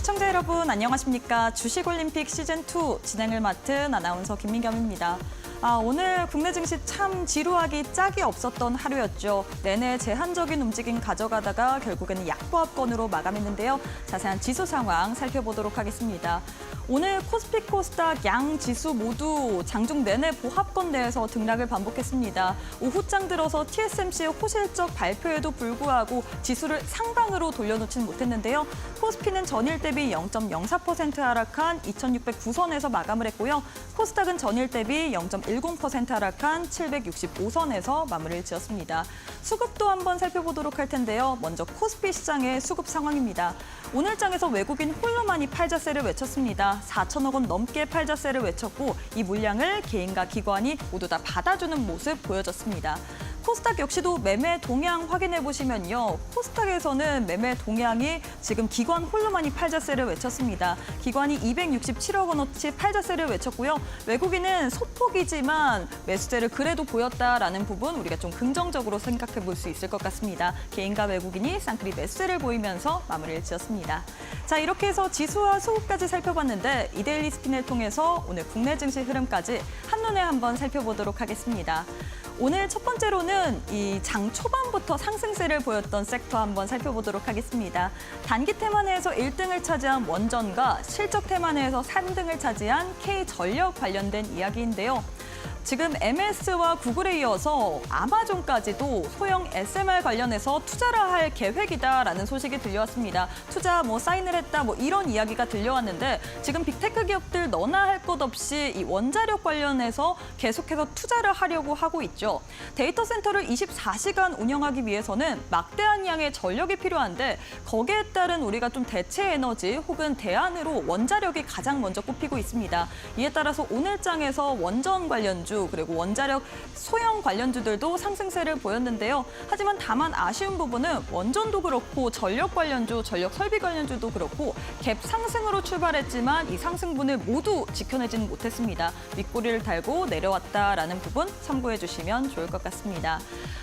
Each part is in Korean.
시청자 여러분 안녕하십니까. 주식올림픽 시즌2 진행을 맡은 아나운서 김민겸입니다. 오늘 국내 증시 참 지루하기 짝이 없었던 하루였죠. 내내 제한적인 움직임 가져가다가 결국에는 약보합권으로 마감했는데요. 자세한 지수 상황 살펴보도록 하겠습니다. 오늘 코스피 코스닥 양 지수 모두 장중 내내 보합권 내에서 등락을 반복했습니다. 오후장 들어서 TSMC의 호실적 발표에도 불구하고 지수를 상방으로 돌려놓지는 못했는데요. 코스피는 전일 대비 0.04% 하락한 2,609선에서 마감을 했고요. 코스닥은 전일 대비 0.10% 하락한 765선에서 마무리를 지었습니다. 수급도 한번 살펴보도록 할 텐데요. 먼저 코스피 시장의 수급 상황입니다. 오늘 장에서 외국인 홀로만이 팔자세를 외쳤습니다. 4천억 원 넘게 팔자세를 외쳤고 이 물량을 개인과 기관이 모두 다 받아주는 모습 보여졌습니다. 코스닥 역시도 매매 동향 확인해 보시면요. 코스닥에서는 매매 동향이 지금 기관 홀로만이 팔자세를 외쳤습니다. 기관이 267억 원어치 팔자세를 외쳤고요. 외국인은 소폭이지만 매수세를 그래도 보였다라는 부분 우리가 좀 긍정적으로 생각해 볼 수 있을 것 같습니다. 개인과 외국인이 쌍끌이 매수세를 보이면서 마무리를 지었습니다. 자, 이렇게 해서 지수와 수급까지 살펴봤는데 이데일리 스핀을 통해서 오늘 국내 증시 흐름까지 한눈에 한번 살펴보도록 하겠습니다. 오늘 첫 번째로는 이 장 초반부터 상승세를 보였던 섹터 한번 살펴보도록 하겠습니다. 단기 테마내에서 1등을 차지한 원전과 실적 테마내에서 3등을 차지한 K전력 관련된 이야기인데요. 지금 MS와 구글에 이어서 아마존까지도 소형 SMR 관련해서 투자를 할 계획이다라는 소식이 들려왔습니다. 투자 사인을 했다 이런 이야기가 들려왔는데 지금 빅테크 기업들 너나 할 것 없이 이 원자력 관련해서 계속해서 투자를 하려고 하고 있죠. 데이터 센터를 24시간 운영하기 위해서는 막대한 양의 전력이 필요한데 거기에 따른 우리가 좀 대체 에너지 혹은 대안으로 원자력이 가장 먼저 꼽히고 있습니다. 이에 따라서 오늘 장에서 원전 관련주 그리고 원자력 소형 관련주들도 상승세를 보였는데요. 하지만 다만 아쉬운 부분은 원전도 그렇고 전력 관련주, 전력 설비 관련주도 그렇고 갭 상승으로 출발했지만 이 상승분을 모두 지켜내지는 못했습니다. 윗꼬리를 달고 내려왔다라는 부분 참고해 주시면 좋을 것 같습니다.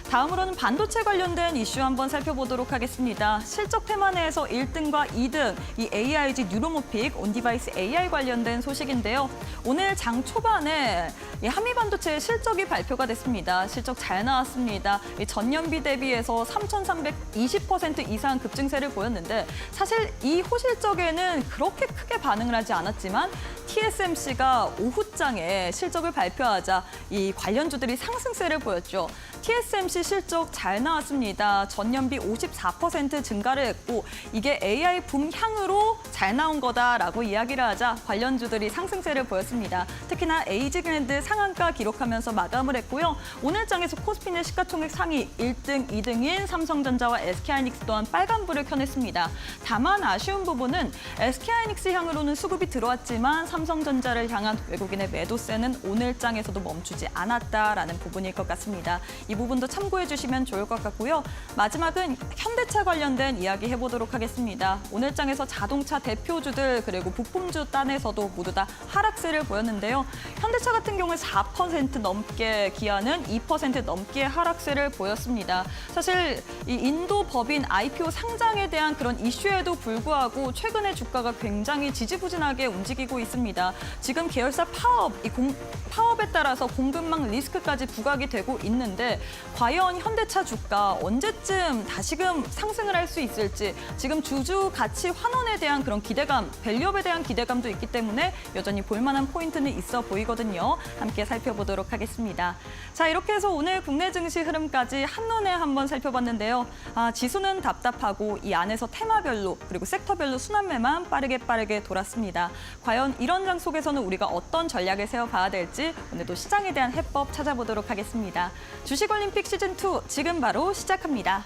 다음으로는 반도체 관련된 이슈 한번 살펴보도록 하겠습니다. 실적 테마내에서 1등과 2등, 이 AIG 뉴로모픽 온디바이스 AI 관련된 소식인데요. 오늘 장 초반에 이 한미반도체 실적이 발표가 됐습니다. 실적 잘 나왔습니다. 이 전년비 대비해서 3,320% 이상 급증세를 보였는데 사실 이 호실적에는 그렇게 크게 반응을 하지 않았지만 TSMC가 오후장에 실적을 발표하자 이 관련주들이 상승세를 보였죠. TSMC 실적 잘 나왔습니다. 전년비 54% 증가를 했고 이게 AI 붐향으로 잘 나온 거다라고 이야기를 하자 관련주들이 상승세를 보였습니다. 특히나 에이지그랜드 상한가 기록하면서 마감을 했고요. 오늘 장에서 코스피는 시가총액 상위 1등, 2등인 삼성전자와 SK하이닉스 또한 빨간불을 켜냈습니다. 다만 아쉬운 부분은 SK하이닉스 향으로는 수급이 들어왔지만 삼성전자를 향한 외국인의 매도세는 오늘 장에서도 멈추지 않았다라는 부분일 것 같습니다. 이 부분도 참고해 주시면 좋을 것 같고요. 마지막은 현대차 관련된 이야기 해보도록 하겠습니다. 오늘 장에서 자동차 대표주들 그리고 부품주 단에서도 모두 다 하락세를 보였는데요. 현대차 같은 경우에 4% 넘게 기아는 2% 넘게 하락세를 보였습니다. 사실 이 인도 법인 IPO 상장에 대한 그런 이슈에도 불구하고 최근에 주가가 굉장히 지지부진하게 움직이고 있습니다. 지금 계열사 파업에 따라서 공급망 리스크까지 부각이 되고 있는데 과연 현대차 주가 언제쯤 다시금 상승을 할 수 있을지 지금 주주 가치 환원에 대한 그런 기대감, 밸류업에 대한 기대감도 있기 때문에 여전히 볼만한 포인트는 있어 보이거든요. 함께 살펴보도록 하겠습니다. 자, 이렇게 해서 오늘 국내 증시 흐름까지 한눈에 한번 살펴봤는데요. 지수는 답답하고 이 안에서 테마별로 그리고 섹터별로 순환매만 빠르게 돌았습니다. 과연 이런 장 속에서는 우리가 어떤 전략을 세워봐야 될지 오늘도 시장에 대한 해법 찾아보도록 하겠습니다. 주식올림픽 시즌2 지금 바로 시작합니다.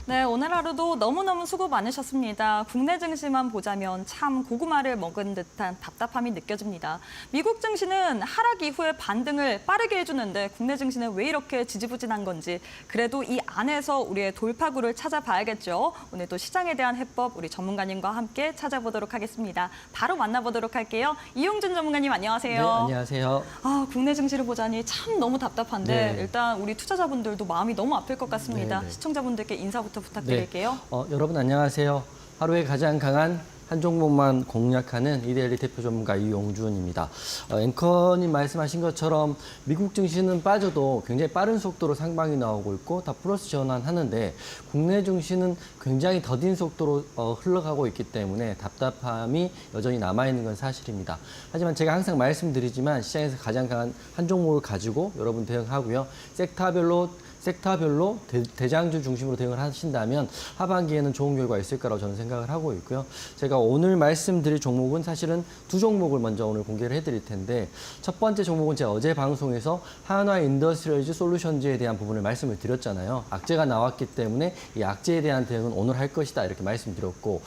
네, 오늘 하루도 너무너무 수고 많으셨습니다. 국내 증시만 보자면 참 고구마를 먹은 듯한 답답함이 느껴집니다. 미국 증시는 하락 이후에 반등을 빠르게 해주는데 국내 증시는 왜 이렇게 지지부진한 건지 그래도 이 안에서 우리의 돌파구를 찾아봐야겠죠. 오늘도 시장에 대한 해법 우리 전문가님과 함께 찾아보도록 하겠습니다. 바로 만나보도록 할게요. 이용준 전문가님 안녕하세요. 네, 안녕하세요. 국내 증시를 보자니 참 너무 답답한데 네. 일단 우리 투자자분들도 마음이 너무 아플 것 같습니다. 네, 네. 시청자분들께 인사부터 부탁드릴게요. 여러분 안녕하세요. 하루에 가장 강한 한 종목만 공략하는 이데일리 대표 전문가 이용준입니다. 앵커님 말씀하신 것처럼 미국 증시는 빠져도 굉장히 빠른 속도로 상방이 나오고 있고 다 플러스 전환하는데 국내 증시는 굉장히 더딘 속도로 흘러가고 있기 때문에 답답함이 여전히 남아있는 건 사실입니다. 하지만 제가 항상 말씀드리지만 시장에서 가장 강한 한 종목을 가지고 여러분 대응하고요. 섹터별로 대장주 중심으로 대응을 하신다면 하반기에는 좋은 결과가 있을 거라고 저는 생각을 하고 있고요. 제가 오늘 말씀드릴 종목은 사실은 두 종목을 먼저 오늘 공개를 해드릴 텐데 첫 번째 종목은 제가 어제 방송에서 한화 인더스트리얼즈 솔루션즈에 대한 부분을 말씀을 드렸잖아요. 악재가 나왔기 때문에 이 악재에 대한 대응은 오늘 할 것이다 이렇게 말씀드렸고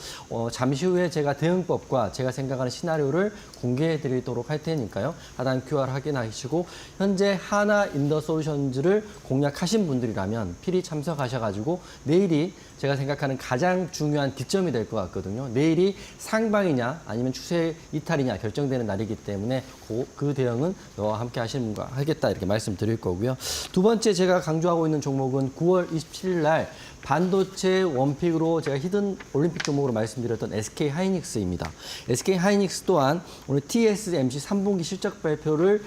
잠시 후에 제가 대응법과 제가 생각하는 시나리오를 공개해 드리도록 할 테니까요. 하단 QR 확인하시고 현재 한화 인더솔루션즈를 공략하신 분들이라면 필히 참석하셔가지고 내일이 제가 생각하는 가장 중요한 기점이 될 것 같거든요. 내일이 상방이냐 아니면 추세 이탈이냐 결정되는 날이기 때문에 그 대응은 너와 함께 하시는 분과 하겠다 이렇게 말씀드릴 거고요. 두 번째 제가 강조하고 있는 종목은 9월 27일 날 반도체 원픽으로 제가 히든 올림픽 종목으로 말씀드렸던 SK 하이닉스입니다. SK 하이닉스 또한 오늘 TSMC 3분기 실적 발표를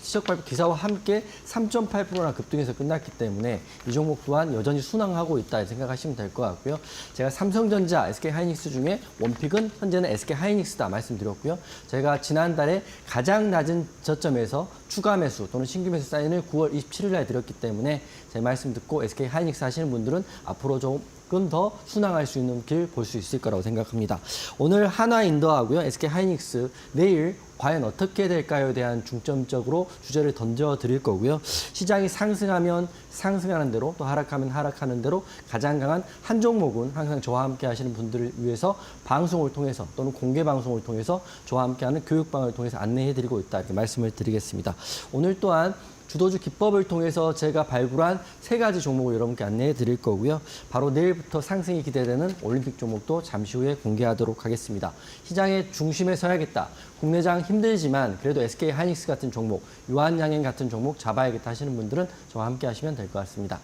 실적 발표 기사와 함께 3.8%나 급등해서 끝났기 때문에 이 종목 또한 여전히 순항하고 있다 생각하시면 될 것 같고요. 제가 삼성전자, SK 하이닉스 중에 원픽은 현재는 SK 하이닉스다 말씀드렸고요. 제가 지난달에 가장 낮은 저점에서 추가 매수 또는 신규 매수 사인을 9월 27일 날 드렸기 때문에 제 말씀 듣고 SK 하이닉스 하시는 분들은 앞으로 조금 더 순항할 수 있는 길 볼 수 있을 거라고 생각합니다. 오늘 한화인더하고요, SK 하이닉스 내일 과연 어떻게 될까요에 대한 중점적으로 주제를 던져 드릴 거고요. 시장이 상승하면 상승하는 대로 또 하락하면 하락하는 대로 가장 강한 한 종목은 항상 저와 함께 하시는 분들을 위해서 방송을 통해서 또는 공개 방송을 통해서 저와 함께하는 교육방을 통해서 안내해 드리고 있다 이렇게 말씀을 드리겠습니다. 오늘 또한 주도주 기법을 통해서 제가 발굴한 3가지 종목을 여러분께 안내해 드릴 거고요. 바로 내일부터 상승이 기대되는 올림픽 종목도 잠시 후에 공개하도록 하겠습니다. 시장의 중심에 서야겠다. 국내장 힘들지만 그래도 SK 하이닉스 같은 종목, 유한양행 같은 종목 잡아야겠다 하시는 분들은 저와 함께 하시면 될 것 같습니다.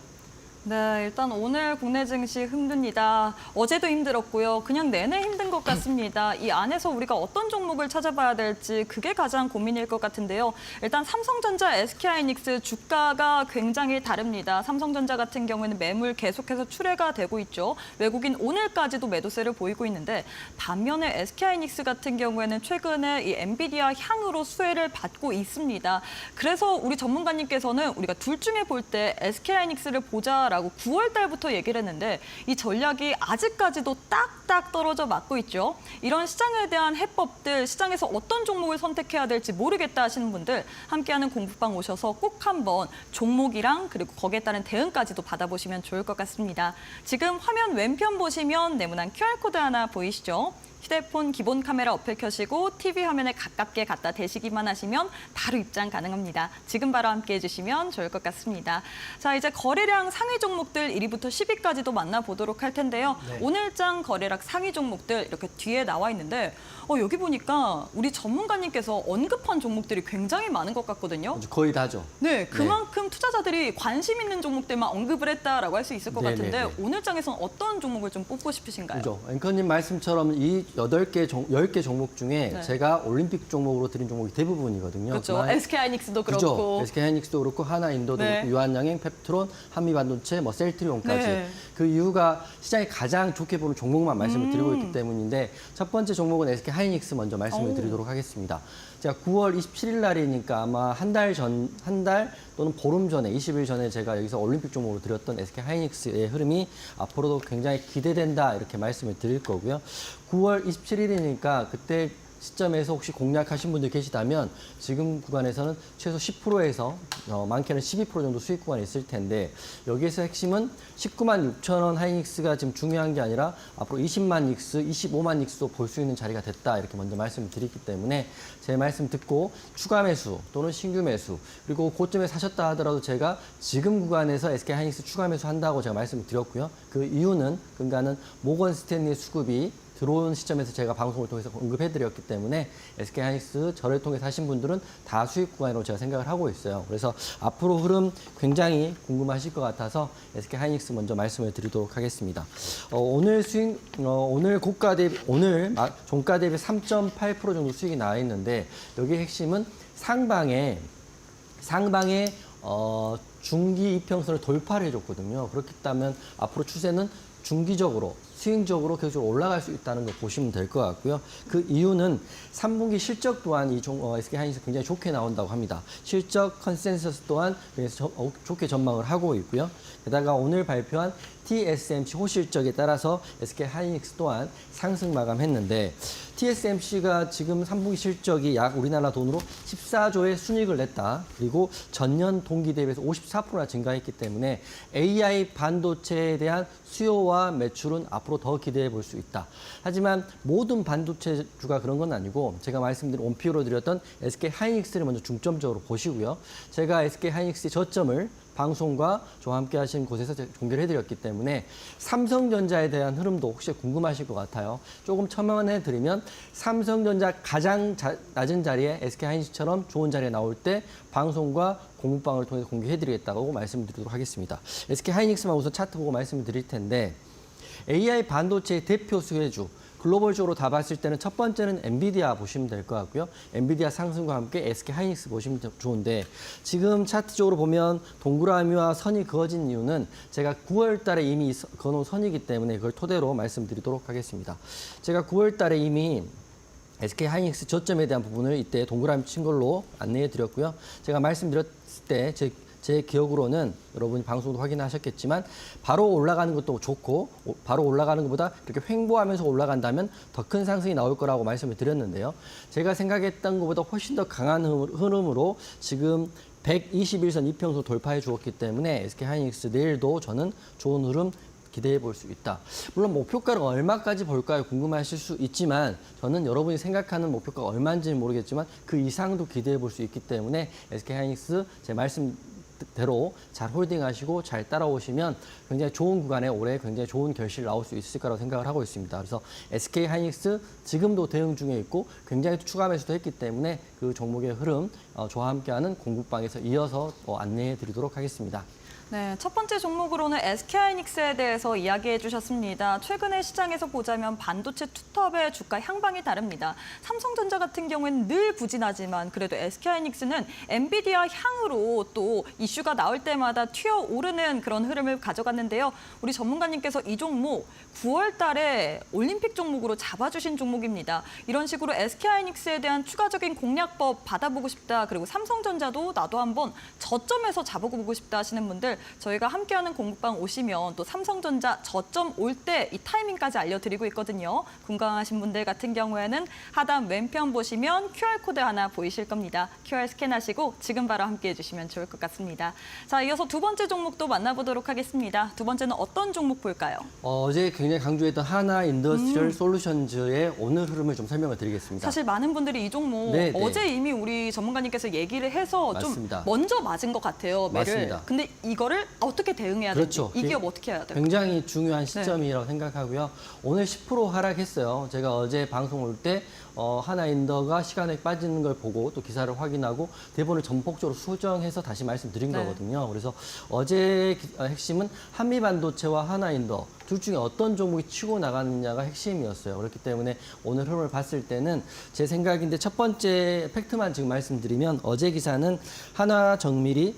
네, 일단 오늘 국내 증시 힘듭니다. 어제도 힘들었고요. 그냥 내내 힘든 것 같습니다. 이 안에서 우리가 어떤 종목을 찾아봐야 될지 그게 가장 고민일 것 같은데요. 일단 삼성전자, SK하이닉스 주가가 굉장히 다릅니다. 삼성전자 같은 경우에는 매물 계속해서 출회가 되고 있죠. 외국인 오늘까지도 매도세를 보이고 있는데 반면에 SK하이닉스 같은 경우에는 최근에 이 엔비디아 향으로 수혜를 받고 있습니다. 그래서 우리 전문가님께서는 우리가 둘 중에 볼 때 SK하이닉스를 보자라고 9월 달부터 얘기를 했는데 이 전략이 아직까지도 딱딱 떨어져 맞고 있죠. 이런 시장에 대한 해법들, 시장에서 어떤 종목을 선택해야 될지 모르겠다 하시는 분들 함께하는 공부방 오셔서 꼭 한번 종목이랑 그리고 거기에 따른 대응까지도 받아보시면 좋을 것 같습니다. 지금 화면 왼편 보시면 네모난 QR코드 하나 보이시죠? 휴대폰 기본 카메라 어플 켜시고 TV 화면에 가깝게 갖다 대시기만 하시면 바로 입장 가능합니다. 지금 바로 함께 해주시면 좋을 것 같습니다. 자, 이제 거래량 상위 종목들 1위부터 10위까지도 만나보도록 할 텐데요. 네. 오늘장 거래량 상위 종목들 이렇게 뒤에 나와 있는데 여기 보니까 우리 전문가님께서 언급한 종목들이 굉장히 많은 것 같거든요. 거의 다죠. 네, 그만큼 투자자들이 관심 있는 종목들만 언급을 했다라고 할 수 있을 것 같은데 오늘장에서는 어떤 종목을 좀 뽑고 싶으신가요? 그죠. 앵커님 말씀처럼 이 10개 종목 중에 네. 제가 올림픽 종목으로 드린 종목이 대부분이거든요. 그렇죠. SK하이닉스도 그렇고. SK하이닉스도 그렇고 하나인도도 네. 그렇고 유한양행, 펩트론, 한미반도체, 셀트리온까지. 네. 그 이유가 시장이 가장 좋게 보는 종목만 말씀을 드리고 있기 때문인데 첫 번째 종목은 SK하이닉스 먼저 말씀을 드리도록 하겠습니다. 제가 9월 27일 날이니까 아마 한 달 또는 보름 전에 20일 전에 제가 여기서 올림픽 종목으로 드렸던 SK하이닉스의 흐름이 앞으로도 굉장히 기대된다 이렇게 말씀을 드릴 거고요. 9월 27일이니까 그때 시점에서 혹시 공략하신 분들 계시다면 지금 구간에서는 최소 10%에서 많게는 12% 정도 수익 구간이 있을 텐데 여기에서 핵심은 19만 6천 원 하이닉스가 지금 중요한 게 아니라 앞으로 20만 닉스, 25만 닉스도 볼 수 있는 자리가 됐다 이렇게 먼저 말씀을 드리기 때문에 제 말씀 듣고 추가 매수 또는 신규 매수 그리고 고점에 사셨다 하더라도 제가 지금 구간에서 SK 하이닉스 추가 매수 한다고 제가 말씀을 드렸고요. 그 이유는 그러니까는 모건 스탠리 수급이 들어온 시점에서 제가 방송을 통해서 언급해드렸기 때문에 SK 하이닉스 저를 통해 사신 분들은 다 수익 구간으로 제가 생각을 하고 있어요. 그래서 앞으로 흐름 굉장히 궁금하실 것 같아서 SK 하이닉스 먼저 말씀을 드리도록 하겠습니다. 오늘 종가 대비 3.8% 정도 수익이 나와 있는데 여기 핵심은 상방에 중기 이평선을 돌파를 해줬거든요. 그렇기 때문에 앞으로 추세는 중기적으로 스윙적으로 계속 올라갈 수 있다는 걸 보시면 될 것 같고요. 그 이유는 3분기 실적 또한 SK 하이닉스 굉장히 좋게 나온다고 합니다. 실적 컨센서스 또한 좋게 전망을 하고 있고요. 게다가 오늘 발표한 TSMC 호실적에 따라서 SK 하이닉스 또한 상승 마감했는데 TSMC가 지금 3분기 실적이 약 우리나라 돈으로 14조의 순이익을 냈다. 그리고 전년 동기 대비해서 54%나 증가했기 때문에 AI 반도체에 대한 수요와 매출은 앞으로 더 기대해 볼 수 있다. 하지만 모든 반도체주가 그런 건 아니고 제가 말씀드린 원피로 드렸던 SK 하이닉스를 먼저 중점적으로 보시고요. 제가 SK 하이닉스의 저점을 방송과 저와 함께 하신 곳에서 공개를 해드렸기 때문에 삼성전자에 대한 흐름도 혹시 궁금하실 것 같아요. 조금 첨언해 드리면 삼성전자 가장 낮은 자리에 SK 하이닉스처럼 좋은 자리에 나올 때 방송과 공부방을 통해서 공개해드리겠다고 말씀드리도록 하겠습니다. SK 하이닉스만 우선 차트 보고 말씀을 드릴 텐데 AI 반도체의 대표 수혜주 글로벌적으로 다 봤을 때는 첫 번째는 엔비디아 보시면 될 것 같고요. 엔비디아 상승과 함께 SK 하이닉스 보시면 좋은데 지금 차트적으로 보면 동그라미와 선이 그어진 이유는 제가 9월 달에 이미 그어놓은 선이기 때문에 그걸 토대로 말씀드리도록 하겠습니다. 제가 9월 달에 이미 SK 하이닉스 저점에 대한 부분을 이때 동그라미 친 걸로 안내해 드렸고요. 제가 말씀드렸을 때 제 기억으로는 여러분이 방송도 확인하셨겠지만 바로 올라가는 것도 좋고 바로 올라가는 것보다 이렇게 횡보하면서 올라간다면 더 큰 상승이 나올 거라고 말씀을 드렸는데요. 제가 생각했던 것보다 훨씬 더 강한 흐름으로 지금 121선 이평선 돌파해 주었기 때문에 SK 하이닉스 내일도 저는 좋은 흐름 기대해 볼 수 있다. 물론 목표가를 얼마까지 볼까요? 궁금하실 수 있지만 저는 여러분이 생각하는 목표가가 얼마인지는 모르겠지만 그 이상도 기대해 볼 수 있기 때문에 SK 하이닉스 제 말씀대로 잘 홀딩하시고 잘 따라오시면 굉장히 좋은 구간에 올해 굉장히 좋은 결실 나올 수 있을 거라고 생각을 하고 있습니다. 그래서 SK 하이닉스 지금도 대응 중에 있고 굉장히 추가 매수도 했기 때문에 그 종목의 흐름 저와 함께하는 공부방에서 이어서 안내해 드리도록 하겠습니다. 네, 첫 번째 종목으로는 SK하이닉스에 대해서 이야기해 주셨습니다. 최근에 시장에서 보자면 반도체 투톱의 주가 향방이 다릅니다. 삼성전자 같은 경우에는 늘 부진하지만 그래도 SK하이닉스는 엔비디아 향으로 또 이슈가 나올 때마다 튀어오르는 그런 흐름을 가져갔는데요. 우리 전문가님께서 이 종목 9월 달에 올림픽 종목으로 잡아주신 종목입니다. 이런 식으로 SK하이닉스에 대한 추가적인 공략법 받아보고 싶다. 그리고 삼성전자도 나도 한번 저점에서 잡아보고 싶다 하시는 분들 저희가 함께하는 공부방 오시면 또 삼성전자 저점 올 때 이 타이밍까지 알려드리고 있거든요. 궁금하신 분들 같은 경우에는 하단 왼편 보시면 QR코드 하나 보이실 겁니다. QR 스캔하시고 지금 바로 함께해 주시면 좋을 것 같습니다. 자, 이어서 두 번째 종목도 만나보도록 하겠습니다. 두 번째는 어떤 종목 볼까요? 어제 굉장히 강조했던 하나 인더스트리얼 솔루션즈의 오늘 흐름을 좀 설명을 드리겠습니다. 사실 많은 분들이 이 종목 네. 어제 이미 우리 전문가님께서 얘기를 해서 맞습니다. 좀 먼저 맞은 것 같아요. 매를. 맞습니다. 근데 이거를 어떻게 대응해야 그렇죠. 되는지, 이 기업 어떻게 해야 될까요? 굉장히 중요한 시점이라고 생각하고요. 오늘 10% 하락했어요. 제가 어제 방송 올 때 하나인더가 시간에 빠지는 걸 보고 또 기사를 확인하고 대본을 전폭적으로 수정해서 다시 말씀드린 네. 거거든요. 그래서 어제 핵심은 한미반도체와 하나인더 둘 중에 어떤 종목이 치고 나가느냐가 핵심이었어요. 그렇기 때문에 오늘 흐름을 봤을 때는 제 생각인데 첫 번째 팩트만 지금 말씀드리면 어제 기사는 하나정밀이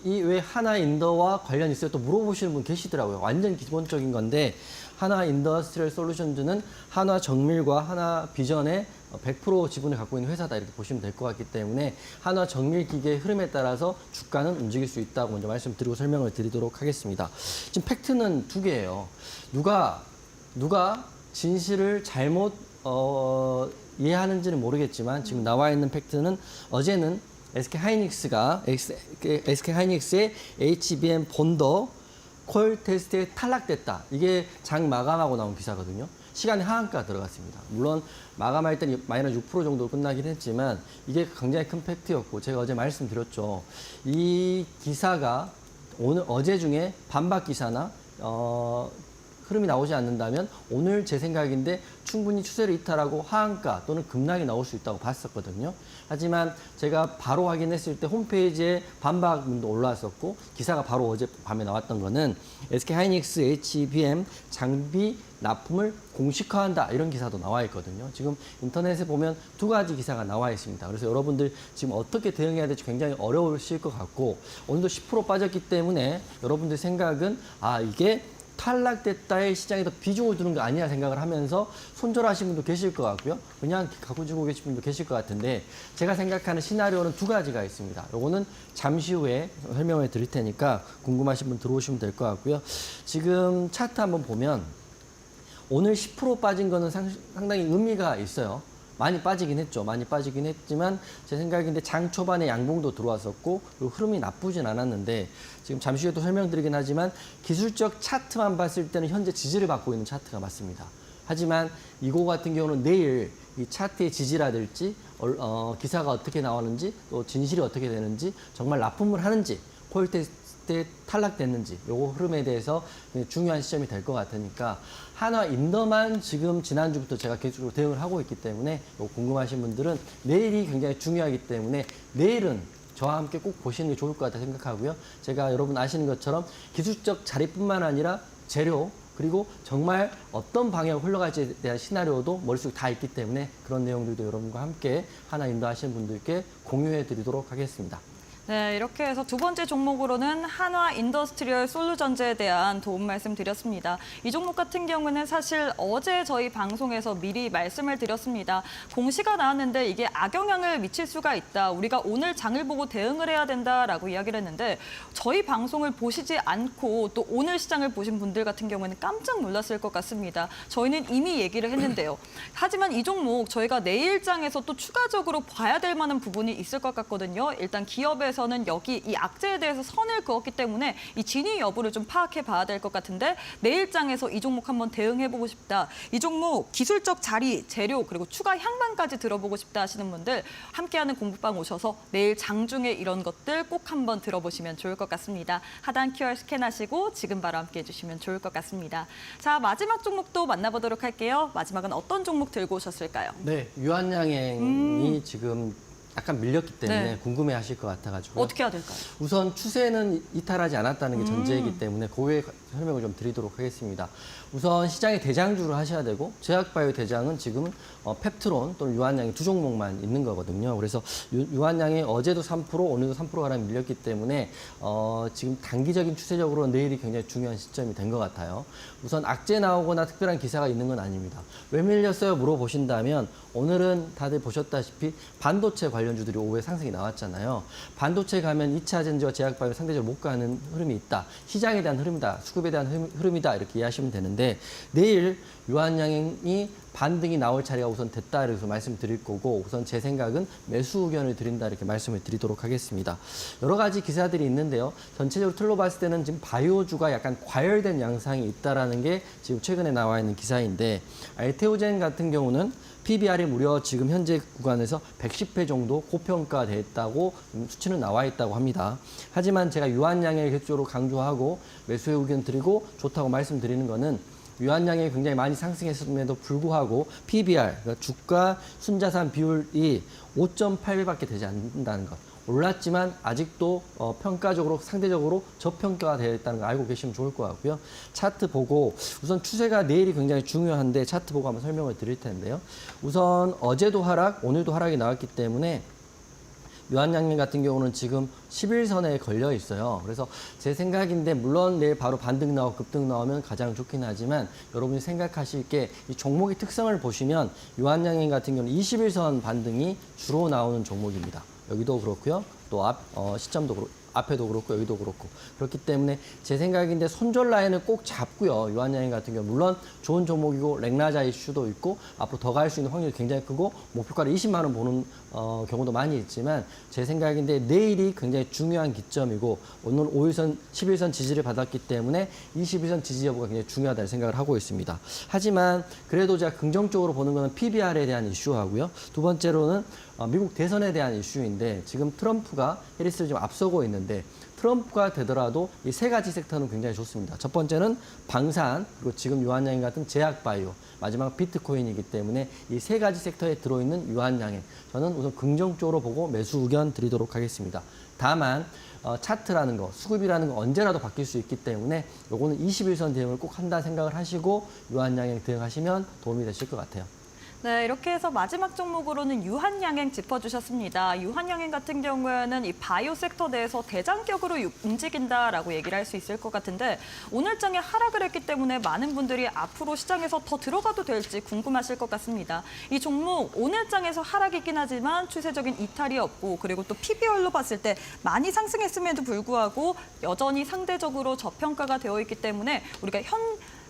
왜 하나인더와 관련이 있어요? 또 물어보시는 분 계시더라고요. 완전 기본적인 건데 하나 인더스트리얼 솔루션즈는 하나정밀과 하나비전의 100% 지분을 갖고 있는 회사다 이렇게 보시면 될 것 같기 때문에 하나정밀기계의 흐름에 따라서 주가는 움직일 수 있다고 먼저 말씀드리고 설명을 드리도록 하겠습니다. 지금 팩트는 두 개예요. 누가 진실을 잘못 이해하는지는 모르겠지만 지금 나와 있는 팩트는 어제는 SK 하이닉스의 HBM 본더 콜 테스트에 탈락됐다. 이게 장 마감하고 나온 기사거든요. 시간이 하한가 들어갔습니다. 물론 마감할 때는 마이너스 6% 정도 끝나긴 했지만 이게 굉장히 큰 팩트였고 제가 어제 말씀드렸죠. 이 기사가 어제 중에 반박 기사나 흐름이 나오지 않는다면 오늘 제 생각인데 충분히 추세를 이탈하고 하한가 또는 급락이 나올 수 있다고 봤었거든요. 하지만 제가 바로 확인했을 때 홈페이지에 반박문도 올라왔었고 기사가 바로 어제 밤에 나왔던 거는 SK 하이닉스 HBM 장비 납품을 공식화한다 이런 기사도 나와 있거든요. 지금 인터넷에 보면 두 가지 기사가 나와 있습니다. 그래서 여러분들 지금 어떻게 대응해야 될지 굉장히 어려우실 것 같고 오늘도 10% 빠졌기 때문에 여러분들 생각은 이게 탈락됐다의 시장에 더 비중을 두는 거 아니냐 생각을 하면서 손절하신 분도 계실 것 같고요. 그냥 갖고 주고 계신 분도 계실 것 같은데 제가 생각하는 시나리오는 두 가지가 있습니다. 요거는 잠시 후에 설명을 드릴 테니까 궁금하신 분 들어오시면 될 것 같고요. 지금 차트 한번 보면 오늘 10% 빠진 거는 상당히 의미가 있어요. 많이 빠지긴 했죠. 많이 빠지긴 했지만 제 생각인데 장 초반에 양봉도 들어왔었고 그리고 흐름이 나쁘진 않았는데 지금 잠시 후에 또 설명드리긴 하지만 기술적 차트만 봤을 때는 현재 지지를 받고 있는 차트가 맞습니다. 하지만 이거 같은 경우는 내일 이 차트의 지지라든지 기사가 어떻게 나오는지 또 진실이 어떻게 되는지 정말 납품을 하는지 콜테스트에 탈락됐는지 요거 흐름에 대해서 중요한 시점이 될 것 같으니까 한화인더만 지금 지난주부터 제가 계속적으로 대응을 하고 있기 때문에 궁금하신 분들은 내일이 굉장히 중요하기 때문에 내일은 저와 함께 꼭 보시는 게 좋을 것 같다 생각하고요. 제가 여러분 아시는 것처럼 기술적 자리뿐만 아니라 재료 그리고 정말 어떤 방향으로 흘러갈지에 대한 시나리오도 머릿속에 다 있기 때문에 그런 내용들도 여러분과 함께 한화인더 하시는 분들께 공유해 드리도록 하겠습니다. 네, 이렇게 해서 두 번째 종목으로는 한화 인더스트리얼 솔루전즈에 대한 도움 말씀드렸습니다. 이 종목 같은 경우는 사실 어제 저희 방송에서 미리 말씀을 드렸습니다. 공시가 나왔는데 이게 악영향을 미칠 수가 있다. 우리가 오늘 장을 보고 대응을 해야 된다라고 이야기를 했는데 저희 방송을 보시지 않고 또 오늘 시장을 보신 분들 같은 경우에는 깜짝 놀랐을 것 같습니다. 저희는 이미 얘기를 했는데요. 하지만 이 종목 저희가 내일장에서 또 추가적으로 봐야 될 만한 부분이 있을 것 같거든요. 일단 기업에서는 여기 이 악재에 대해서 선을 그었기 때문에 이 진위 여부를 좀 파악해 봐야 될 것 같은데 내일장에서 이 종목 한번 대응해보고 싶다. 이 종목 기술적 자리, 재료 그리고 추가 향방까지 들어보고 싶다 하시는 분들 함께하는 공부방 오셔서 내일 장중에 이런 것들 꼭 한번 들어보시면 좋을 것 같습니다. 하단 QR 스캔하시고 지금 바로 함께해 주시면 좋을 것 같습니다. 자, 마지막 종목도 만나보도록 할게요. 마지막은 어떤 종목 들고 오셨을까요? 네, 유한양행이 지금 약간 밀렸기 때문에 네. 궁금해하실 것 같아가지고 어떻게 해야 될까요? 우선 추세는 이탈하지 않았다는 게 전제이기 때문에 그에 설명을 좀 드리도록 하겠습니다. 우선 시장의 대장주를 하셔야 되고 제약바이오 대장은 지금 펩트론 또는 유한양이 두 종목만 있는 거거든요. 그래서 유한양이 어제도 3% 오늘도 3%가량 밀렸기 때문에 지금 단기적인 추세적으로 내일이 굉장히 중요한 시점이 된 것 같아요. 우선 악재 나오거나 특별한 기사가 있는 건 아닙니다. 왜 밀렸어요? 물어보신다면 오늘은 다들 보셨다시피 반도체 관련주들이 오후에 상승이 나왔잖아요. 반도체 가면 2차 전지와 제약바이오 상대적으로 못 가는 흐름이 있다. 시장에 대한 흐름이다. 수급에 대한 흐름이다. 이렇게 이해하시면 되는데 내일 유한양행이 반등이 나올 차례가 우선 됐다. 이렇게 말씀드릴 거고 우선 제 생각은 매수 의견을 드린다. 이렇게 말씀을 드리도록 하겠습니다. 여러 가지 기사들이 있는데요. 전체적으로 틀로 봤을 때는 지금 바이오주가 약간 과열된 양상이 있다라는 게 지금 최근에 나와 있는 기사인데 알테오젠 같은 경우는 PBR이 무려 지금 현재 구간에서 110회 정도 고평가돼 있다고 수치는 나와 있다고 합니다. 하지만 제가 유한양행을 계속적으로 강조하고 매수의 의견 드리고 좋다고 말씀드리는 거는 유한양행이 굉장히 많이 상승했음에도 불구하고 PBR, 그러니까 주가 순자산 비율이 5.8배밖에 되지 않는다는 것. 올랐지만 아직도 평가적으로 상대적으로 저평가가 되어 있다는 걸 알고 계시면 좋을 것 같고요. 차트 보고 우선 추세가 내일이 굉장히 중요한데 차트 보고 한번 설명을 드릴 텐데요. 우선 어제도 하락, 오늘도 하락이 나왔기 때문에 유한양행 같은 경우는 지금 11선에 걸려 있어요. 그래서 제 생각인데 물론 내일 바로 반등 나오고 급등 나오면 가장 좋긴 하지만 여러분이 생각하실 게 이 종목의 특성을 보시면 유한양행 같은 경우는 21선 반등이 주로 나오는 종목입니다. 여기도 그렇고요. 또 앞 시점도 앞에도 그렇고 여기도 그렇고 그렇기 때문에 제 생각인데 손절 라인을 꼭 잡고요. 유한양행 같은 경우 물론 좋은 종목이고 랭라자 이슈도 있고 앞으로 더 갈 수 있는 확률이 굉장히 크고 목표가를 20만 원 보는 경우도 많이 있지만 제 생각인데 내일이 굉장히 중요한 기점이고 오늘 5일선, 11선 지지를 받았기 때문에 21선 지지 여부가 굉장히 중요하다는 생각을 하고 있습니다. 하지만 그래도 제가 긍정적으로 보는 것은 PBR에 대한 이슈하고요. 두 번째로는 미국 대선에 대한 이슈인데 지금 트럼프가 해리스를 좀 앞서고 있는데 트럼프가 되더라도 이 세 가지 섹터는 굉장히 좋습니다. 첫 번째는 방산, 그리고 지금 유한양행 같은 제약바이오, 마지막 비트코인이기 때문에 이 세 가지 섹터에 들어있는 유한양행, 저는 우선 긍정적으로 보고 매수 의견 드리도록 하겠습니다. 다만 차트라는 거, 수급이라는 거 언제라도 바뀔 수 있기 때문에 요거는 21선 대응을 꼭 한다 생각을 하시고 유한양행 대응하시면 도움이 되실 것 같아요. 네, 이렇게 해서 마지막 종목으로는 유한양행 짚어주셨습니다. 유한양행 같은 경우에는 이 바이오 섹터 내에서 대장격으로 움직인다라고 얘기를 할 수 있을 것 같은데 오늘 장에 하락을 했기 때문에 많은 분들이 앞으로 시장에서 더 들어가도 될지 궁금하실 것 같습니다. 이 종목 오늘 장에서 하락이긴 하지만 추세적인 이탈이 없고 그리고 또 PBR로 봤을 때 많이 상승했음에도 불구하고 여전히 상대적으로 저평가가 되어 있기 때문에 우리가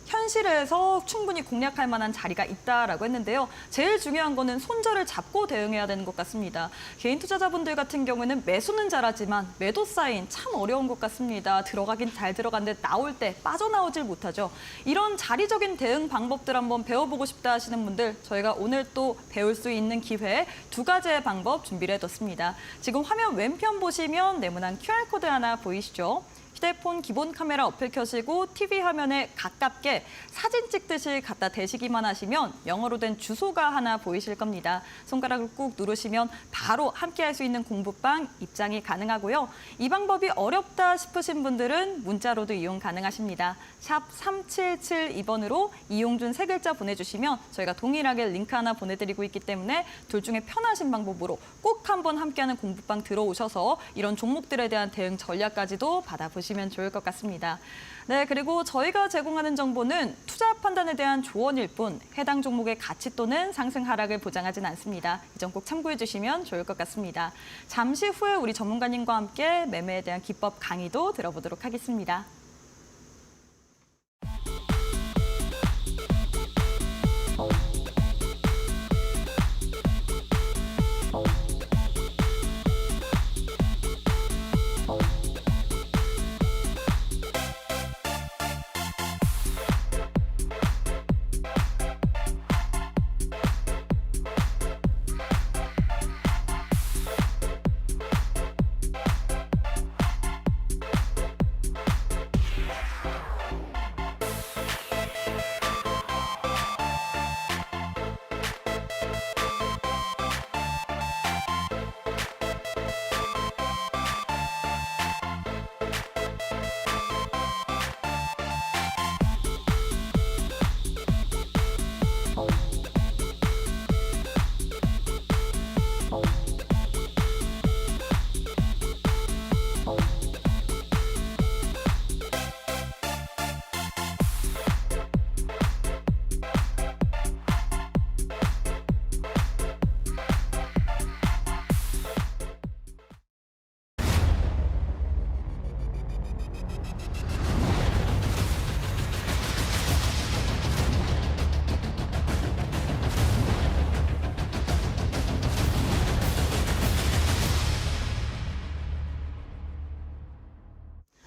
현실에서 충분히 공략할 만한 자리가 있다라고 했는데요. 제일 중요한 거는 손절을 잡고 대응해야 되는 것 같습니다. 개인 투자자분들 같은 경우에는 매수는 잘하지만 매도 사인 참 어려운 것 같습니다. 들어가긴 잘 들어갔는데 나올 때 빠져나오질 못하죠. 이런 자리적인 대응 방법들 한번 배워보고 싶다 하시는 분들 저희가 오늘 또 배울 수 있는 기회 두 가지의 방법 준비를 해뒀습니다. 지금 화면 왼편 보시면 네모난 QR코드 하나 보이시죠? 휴대폰 기본 카메라 어플 켜시고 TV 화면에 가깝게 사진 찍듯이 갖다 대시기만 하시면 영어로 된 주소가 하나 보이실 겁니다. 손가락을 꾹 누르시면 바로 함께 할 수 있는 공부방 입장이 가능하고요. 이 방법이 어렵다 싶으신 분들은 문자로도 이용 가능하십니다. 샵 3772번으로 이용준 세 글자 보내주시면 저희가 동일하게 링크 하나 보내드리고 있기 때문에 둘 중에 편하신 방법으로 꼭 한번 함께하는 공부방 들어오셔서 이런 종목들에 대한 대응 전략까지도 받아보시면 좋을 것 같습니다. 네, 그리고 저희가 제공하는 정보는 투자 판단에 대한 조언일 뿐 해당 종목의 가치 또는 상승 하락을 보장하진 않습니다. 이 점 꼭 참고해 주시면 좋을 것 같습니다. 잠시 후에 우리 전문가님과 함께 매매에 대한 기법 강의도 들어보도록 하겠습니다.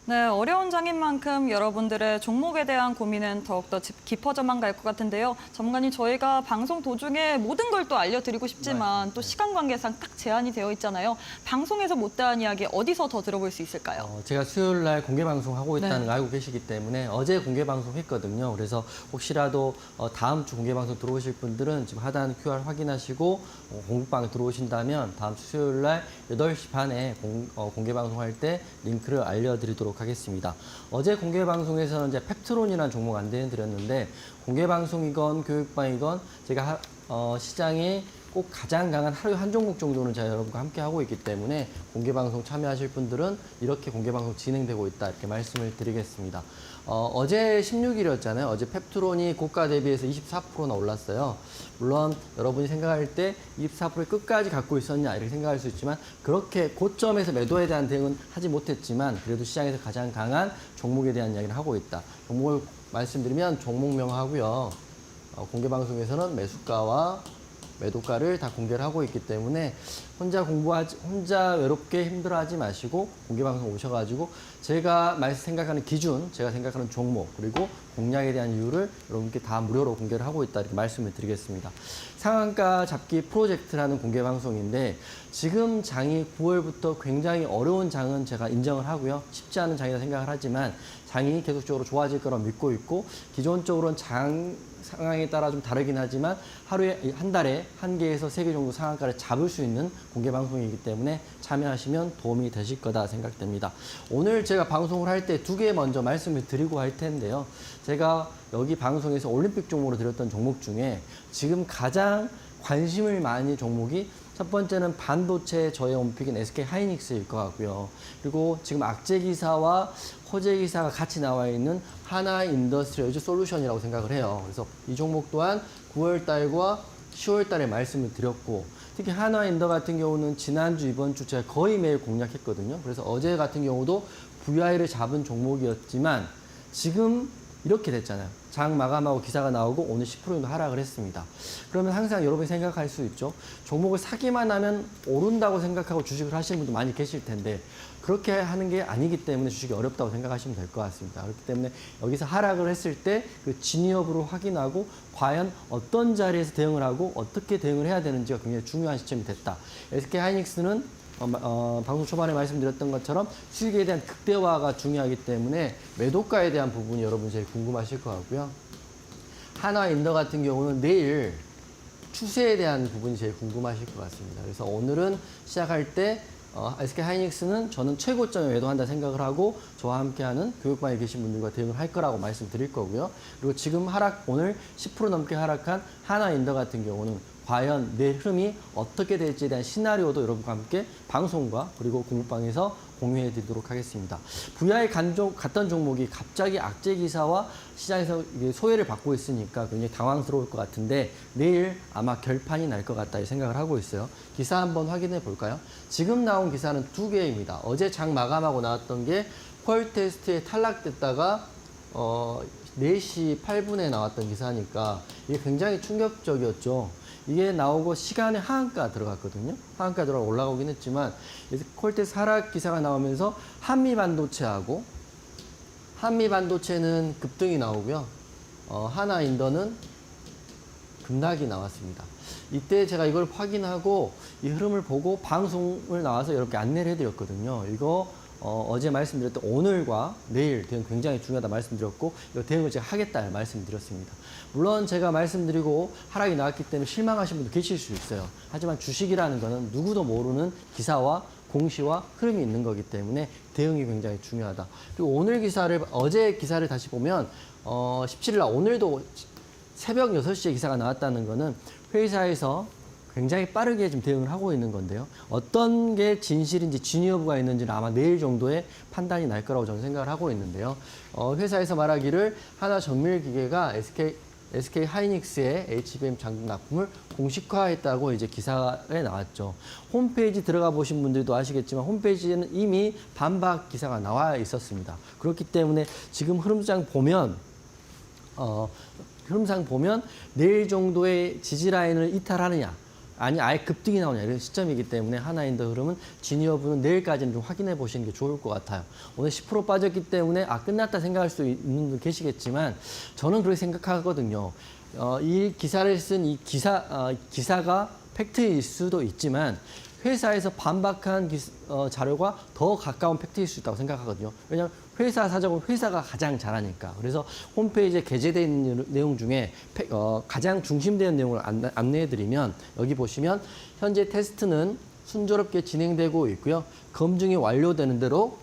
네, 어려운 장인 만큼 여러분들의 종목에 대한 고민은 더욱더 깊어져만 갈 것 같은데요. 전문가님, 저희가 방송 도중에 모든 걸 또 알려드리고 싶지만 또 시간 관계상 딱 제한이 되어 있잖아요. 방송에서 못다한 이야기 어디서 더 들어볼 수 있을까요? 제가 수요일 날 공개 방송하고 있다는 걸 알고 계시기 때문에 어제 공개 방송했거든요. 그래서 혹시라도 다음 주 공개 방송 들어오실 분들은 지금 하단 QR 확인하시고 공부방에 들어오신다면 다음 주 수요일 날 8시 반에 공개 방송할 때 링크를 알려드리도록 하겠습니다. 어제 공개 방송에서는 이제 펩트론이라는 종목 안내해 드렸는데 공개 방송이건 교육방이건 제가 시장의 꼭 가장 강한 하루에 한 종목 정도는 제가 여러분과 함께 하고 있기 때문에 공개방송 참여하실 분들은 이렇게 공개방송 진행되고 있다 이렇게 말씀을 드리겠습니다. 어제 16일이었잖아요. 어제 펩트론이 고가 대비해서 24%나 올랐어요. 물론 여러분이 생각할 때 24%를 끝까지 갖고 있었냐 이렇게 생각할 수 있지만 그렇게 고점에서 매도에 대한 대응은 하지 못했지만 그래도 시장에서 가장 강한 종목에 대한 이야기를 하고 있다. 종목을 말씀드리면 종목명하고요. 공개방송에서는 매수가와 매도가를 다 공개를 하고 있기 때문에 혼자 외롭게 힘들어하지 마시고 공개방송 오셔가지고 제가 생각하는 기준, 제가 생각하는 종목 그리고 공략에 대한 이유를 여러분께 다 무료로 공개를 하고 있다 이렇게 말씀을 드리겠습니다. 상한가 잡기 프로젝트라는 공개방송인데 지금 장이 9월부터 굉장히 어려운 장은 제가 인정을 하고요. 쉽지 않은 장이라 생각을 하지만 장이 계속적으로 좋아질 거라 믿고 있고 기존적으로는 장 상황에 따라 좀 다르긴 하지만 한 달에 1개에서 3개 정도 상한가를 잡을 수 있는 공개 방송이기 때문에 참여하시면 도움이 되실 거다 생각됩니다. 오늘 제가 방송을 할 때 2개 먼저 말씀을 드리고 할 텐데요. 제가 여기 방송에서 올림픽 종목으로 드렸던 종목 중에 지금 가장 관심을 많이 종목이 첫 번째는 반도체 저해 온픽인 SK 하이닉스일 것 같고요. 그리고 지금 악재 기사와 호재 기사가 같이 나와 있는 하나 인더스트리얼즈 솔루션이라고 생각을 해요. 그래서 이 종목 또한 9월 달과 10월 달에 말씀을 드렸고 특히 하나 인더 같은 경우는 지난주 이번 주 제가 거의 매일 공략했거든요. 그래서 어제 같은 경우도 VI를 잡은 종목이었지만 지금 이렇게 됐잖아요. 장 마감하고 기사가 나오고 오늘 10% 정도 하락을 했습니다. 그러면 항상 여러분이 생각할 수 있죠. 종목을 사기만 하면 오른다고 생각하고 주식을 하시는 분도 많이 계실 텐데 그렇게 하는 게 아니기 때문에 주식이 어렵다고 생각하시면 될 것 같습니다. 그렇기 때문에 여기서 하락을 했을 때 그 진위 여부를 확인하고 과연 어떤 자리에서 대응을 하고 어떻게 대응을 해야 되는지가 굉장히 중요한 시점이 됐다. SK 하이닉스는 방송 초반에 말씀드렸던 것처럼 수익에 대한 극대화가 중요하기 때문에 매도가에 대한 부분이 여러분 제일 궁금하실 것 같고요. 하나인더 같은 경우는 내일 추세에 대한 부분이 제일 궁금하실 것 같습니다. 그래서 오늘은 시작할 때 SK 하이닉스는 저는 최고점에 매도한다 생각을 하고 저와 함께하는 교육반에 계신 분들과 대응을 할 거라고 말씀드릴 거고요. 그리고 지금 오늘 10% 넘게 하락한 하나인더 같은 경우는 과연 내 흐름이 어떻게 될지에 대한 시나리오도 여러분과 함께 방송과 그리고 공부방에서 공유해 드리도록 하겠습니다. VI 갔던 종목이 갑자기 악재 기사와 시장에서 소외를 받고 있으니까 굉장히 당황스러울 것 같은데 내일 아마 결판이 날 것 같다 생각을 하고 있어요. 기사 한번 확인해 볼까요? 지금 나온 기사는 2개입니다. 어제 장 마감하고 나왔던 게 펄 테스트에 탈락됐다가 4시 8분에 나왔던 기사니까 이게 굉장히 충격적이었죠. 이게 나오고 시간에 하한가 들어갔거든요. 하한가 들어가 올라가긴 했지만 콜테스 하락 기사가 나오면서 한미반도체는 급등이 나오고요. 하나인더는 급락이 나왔습니다. 이때 제가 이걸 확인하고 이 흐름을 보고 방송을 나와서 이렇게 안내를 해드렸거든요. 이거 어제 말씀드렸던 오늘과 내일 대응 굉장히 중요하다 말씀드렸고 이 대응을 제가 하겠다 말씀드렸습니다. 물론 제가 말씀드리고 하락이 나왔기 때문에 실망하신 분도 계실 수 있어요. 하지만 주식이라는 거는 누구도 모르는 기사와 공시와 흐름이 있는 거기 때문에 대응이 굉장히 중요하다. 그리고 어제 기사를 다시 보면 17일 날 오늘도 새벽 6시에 기사가 나왔다는 거는 회사에서 굉장히 빠르게 지금 대응을 하고 있는 건데요. 어떤 게 진실인지 진위 여부가 있는지는 아마 내일 정도에 판단이 날 거라고 저는 생각을 하고 있는데요. 회사에서 말하기를 하나정밀기계가 SK 하이닉스의 HBM 장국 납품을 공식화했다고 이제 기사에 나왔죠. 홈페이지 들어가 보신 분들도 아시겠지만 홈페이지에는 이미 반박 기사가 나와 있었습니다. 그렇기 때문에 지금 흐름상 보면 내일 정도의 지지 라인을 이탈하느냐 아니 아예 급등이 나오냐 이런 시점이기 때문에 하나인더 흐름은 진위 여부는 내일까지는 좀 확인해 보시는 게 좋을 것 같아요. 오늘 10% 빠졌기 때문에 끝났다 생각할 수 있는 분들 계시겠지만 저는 그렇게 생각하거든요. 이 기사를 쓴 이 기사가 팩트일 수도 있지만 회사에서 반박한 자료가 더 가까운 팩트일 수 있다고 생각하거든요. 왜냐하면 회사 사정은 회사가 가장 잘하니까. 그래서 홈페이지에 게재되어 있는 내용 중에 가장 중심되는 내용을 안내해드리면 여기 보시면 현재 테스트는 순조롭게 진행되고 있고요. 검증이 완료되는 대로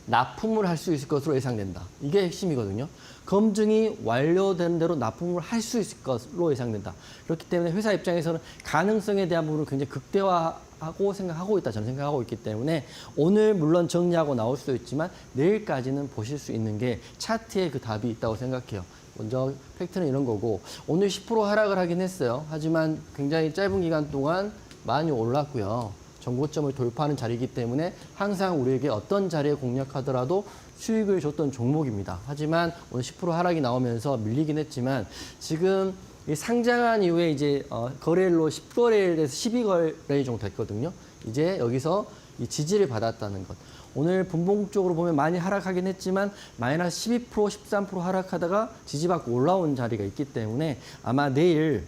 납품을 할 수 있을 것으로 예상된다. 이게 핵심이거든요. 검증이 완료된 대로 납품을 할 수 있을 것으로 예상된다. 그렇기 때문에 회사 입장에서는 가능성에 대한 부분을 굉장히 극대화하고 생각하고 있다. 저는 생각하고 있기 때문에 오늘 물론 정리하고 나올 수도 있지만 내일까지는 보실 수 있는 게 차트에 그 답이 있다고 생각해요. 먼저 팩트는 이런 거고 오늘 10% 하락을 하긴 했어요. 하지만 굉장히 짧은 기간 동안 많이 올랐고요. 전고점을 돌파하는 자리이기 때문에 항상 우리에게 어떤 자리에 공략하더라도 수익을 줬던 종목입니다. 하지만 오늘 10% 하락이 나오면서 밀리긴 했지만 지금 이 상장한 이후에 이제 거래일로 10거래일에서 12거래일 정도 됐거든요. 이제 여기서 이 지지를 받았다는 것. 오늘 분봉적으로 보면 많이 하락하긴 했지만 마이너스 12%, 13% 하락하다가 지지받고 올라온 자리가 있기 때문에 아마 내일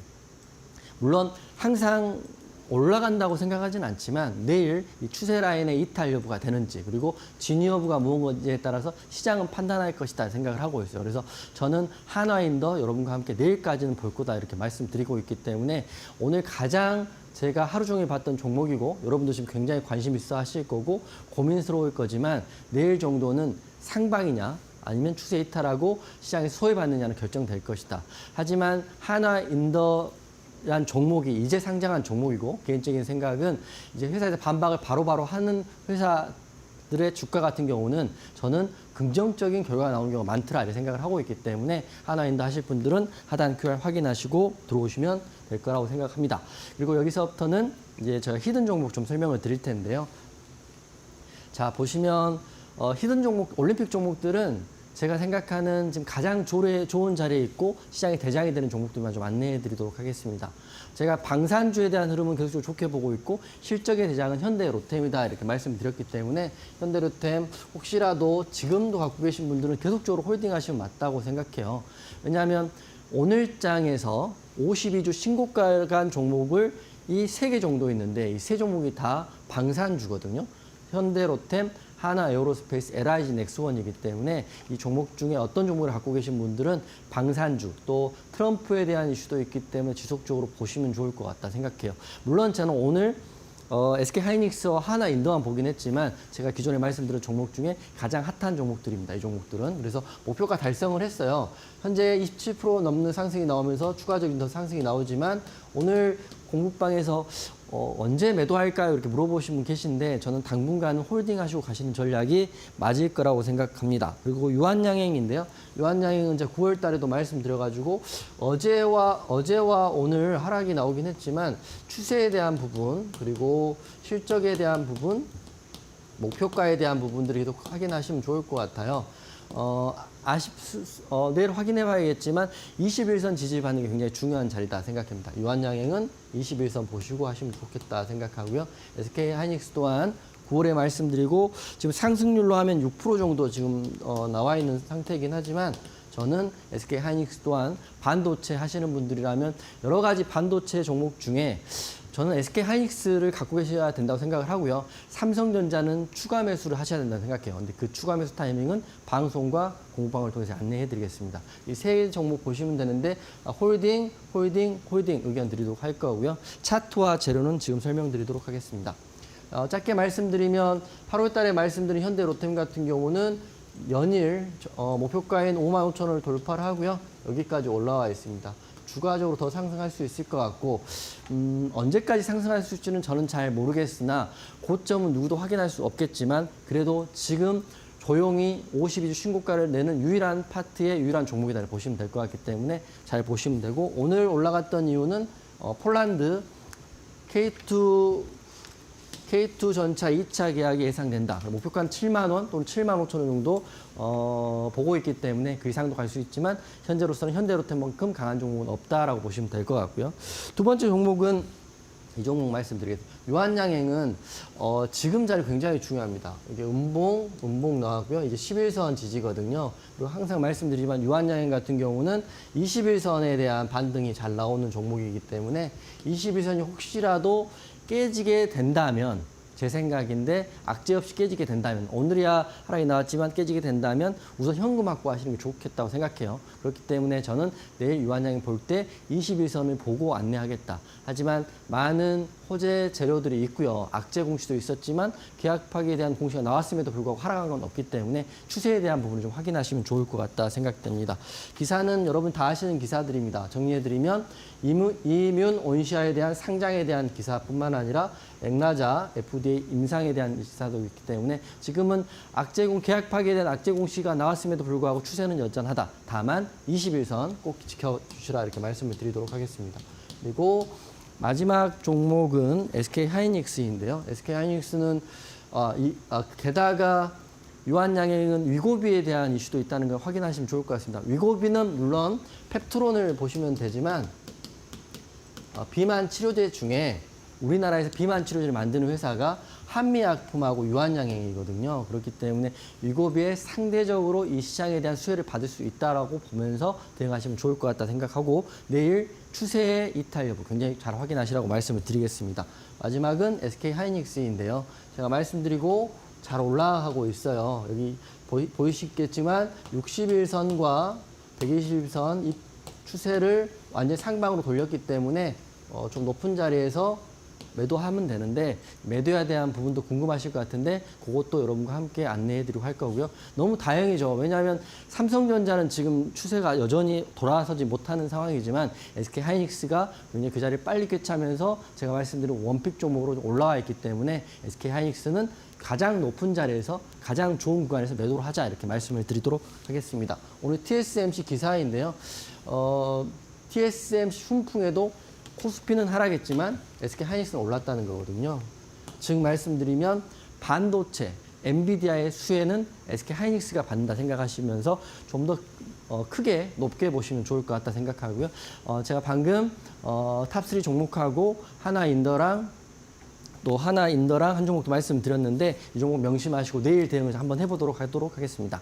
물론 항상 올라간다고 생각하진 않지만 내일 이 추세 라인의 이탈 여부가 되는지 그리고 진위 여부가 무언지에 따라서 시장은 판단할 것이다 생각을 하고 있어요. 그래서 저는 한화인더 여러분과 함께 내일까지는 볼 거다 이렇게 말씀드리고 있기 때문에 오늘 가장 제가 하루 종일 봤던 종목이고 여러분도 지금 굉장히 관심 있어 하실 거고 고민스러울 거지만 내일 정도는 상방이냐 아니면 추세 이탈하고 시장이 소외받느냐는 결정될 것이다. 하지만 한화인더 란 종목이 이제 상장한 종목이고 개인적인 생각은 이제 회사에서 반박을 바로바로 하는 회사들의 주가 같은 경우는 저는 긍정적인 결과가 나오는 경우가 많더라 이렇게 생각을 하고 있기 때문에 하나인더 하실 분들은 하단 QR 확인하시고 들어오시면 될 거라고 생각합니다. 그리고 여기서부터는 이제 제가 히든 종목 좀 설명을 드릴 텐데요. 자 보시면 히든 종목 올림픽 종목들은 제가 생각하는 지금 가장 좋은 자리에 있고 시장의 대장이 되는 종목들만 좀 안내해 드리도록 하겠습니다. 제가 방산주에 대한 흐름은 계속 좋게 보고 있고 실적의 대장은 현대로템이다 이렇게 말씀드렸기 때문에 현대로템 혹시라도 지금도 갖고 계신 분들은 계속적으로 홀딩하시면 맞다고 생각해요. 왜냐하면 오늘 장에서 52주 신고가 간 종목을 이 3개 정도 있는데 이 3 종목이 다 방산주거든요. 현대로템, 하나 에어로스페이스, LIG 넥스원이기 때문에 이 종목 중에 어떤 종목을 갖고 계신 분들은 방산주 또 트럼프에 대한 이슈도 있기 때문에 지속적으로 보시면 좋을 것 같다 생각해요. 물론 저는 오늘 SK하이닉스와 하나인더만 보긴 했지만 제가 기존에 말씀드린 종목 중에 가장 핫한 종목들입니다. 이 종목들은. 그래서 목표가 달성을 했어요. 현재 27% 넘는 상승이 나오면서 추가적인 더 상승이 나오지만 오늘 공부방에서 언제 매도할까요? 이렇게 물어보신 분 계신데 저는 당분간은 홀딩하시고 가시는 전략이 맞을 거라고 생각합니다. 그리고 유한양행인데요. 유한양행은 이제 9월 달에도 말씀드려가지고 어제와 오늘 하락이 나오긴 했지만 추세에 대한 부분 그리고 실적에 대한 부분 목표가에 대한 부분들이 계속 확인하시면 좋을 것 같아요. 내일 확인해 봐야겠지만 21선 지지받는 게 굉장히 중요한 자리다 생각합니다. 유한양행은 21선 보시고 하시면 좋겠다 생각하고요. SK하이닉스 또한 9월에 말씀드리고 지금 상승률로 하면 6% 정도 지금 나와 있는 상태이긴 하지만 저는 SK하이닉스 또한 반도체 하시는 분들이라면 여러 가지 반도체 종목 중에 저는 SK하이닉스를 갖고 계셔야 된다고 생각을 하고요. 삼성전자는 추가 매수를 하셔야 된다고 생각해요. 근데 그 추가 매수 타이밍은 방송과 공부방을 통해서 안내해 드리겠습니다. 이 세 종목 보시면 되는데 홀딩 의견 드리도록 할 거고요. 차트와 재료는 지금 설명드리도록 하겠습니다. 짧게 말씀드리면 8월 달에 말씀드린 현대로템 같은 경우는 연일 목표가인 55,000원을 돌파를 하고요. 여기까지 올라와 있습니다. 추가적으로 더 상승할 수 있을 것 같고 언제까지 상승할 수 있을지는 저는 잘 모르겠으나 고점은 누구도 확인할 수 없겠지만 그래도 지금 조용히 52주 신고가를 내는 유일한 파트의 유일한 종목이다 보시면 될 것 같기 때문에 잘 보시면 되고 오늘 올라갔던 이유는 폴란드 K2 전차 2차 계약이 예상된다. 목표가는 7만 원 또는 7만 5천 원 정도 보고 있기 때문에 그 이상도 갈 수 있지만 현재로서는 현대로템만큼 강한 종목은 없다라고 보시면 될 것 같고요. 두 번째 종목은 이 종목 말씀드리겠습니다. 유한양행은 지금 자리 굉장히 중요합니다. 이게 음봉 나왔고요. 이제 11선 지지거든요. 그리고 항상 말씀드리지만 유한양행 같은 경우는 21선에 대한 반등이 잘 나오는 종목이기 때문에 21선이 혹시라도 깨지게 된다면 제 생각인데 악재 없이 깨지게 된다면 오늘이야 하락이 나왔지만 깨지게 된다면 우선 현금 확보하시는 게 좋겠다고 생각해요. 그렇기 때문에 저는 내일 유한양행 볼 때 21선을 보고 안내하겠다. 하지만 많은 호재 재료들이 있고요. 악재 공시도 있었지만 계약 파기에 대한 공시가 나왔음에도 불구하고 하락한 건 없기 때문에 추세에 대한 부분을 좀 확인하시면 좋을 것 같다 생각됩니다. 기사는 여러분 다 아시는 기사들입니다. 정리해드리면 이뮨 온시아에 대한 상장에 대한 기사뿐만 아니라 앵라자 FDA 임상에 대한 기사도 있기 때문에 지금은 계약 파기에 대한 악재 공시가 나왔음에도 불구하고 추세는 여전하다. 다만 21선 꼭 지켜주시라 이렇게 말씀을 드리도록 하겠습니다. 그리고 마지막 종목은 SK 하이닉스인데요. SK 하이닉스는 게다가 유한양행은 위고비에 대한 이슈도 있다는 걸 확인하시면 좋을 것 같습니다. 위고비는 물론 펩트론을 보시면 되지만 비만 치료제 중에 우리나라에서 비만 치료제를 만드는 회사가 한미약품하고 유한양행이거든요. 그렇기 때문에 위고비에 상대적으로 이 시장에 대한 수혜를 받을 수 있다라고 보면서 대응하시면 좋을 것 같다 생각하고 내일 추세의 이탈 여부 굉장히 잘 확인하시라고 말씀을 드리겠습니다. 마지막은 SK 하이닉스인데요. 제가 말씀드리고 잘 올라가고 있어요. 여기 보이시겠지만 61선과 120선 이 추세를 완전히 상방으로 돌렸기 때문에 좀 높은 자리에서 매도하면 되는데 매도에 대한 부분도 궁금하실 것 같은데 그것도 여러분과 함께 안내해드리고 할 거고요. 너무 다행이죠. 왜냐하면 삼성전자는 지금 추세가 여전히 돌아서지 못하는 상황이지만 SK 하이닉스가 굉장히 그 자리를 빨리 꿰차면서 제가 말씀드린 원픽 종목으로 올라와 있기 때문에 SK 하이닉스는 가장 높은 자리에서 가장 좋은 구간에서 매도를 하자 이렇게 말씀을 드리도록 하겠습니다. 오늘 TSMC 기사인데요. TSMC 훈풍에도 코스피는 하락했지만 SK 하이닉스는 올랐다는 거거든요. 즉 말씀드리면 반도체, 엔비디아의 수혜는 SK 하이닉스가 받는다 생각하시면서 좀 더 크게 높게 보시면 좋을 것 같다 생각하고요. 제가 방금 탑3 종목하고 하나인더랑 한 종목도 말씀드렸는데 이 종목 명심하시고 내일 대응을 한번 해보도록 하겠습니다.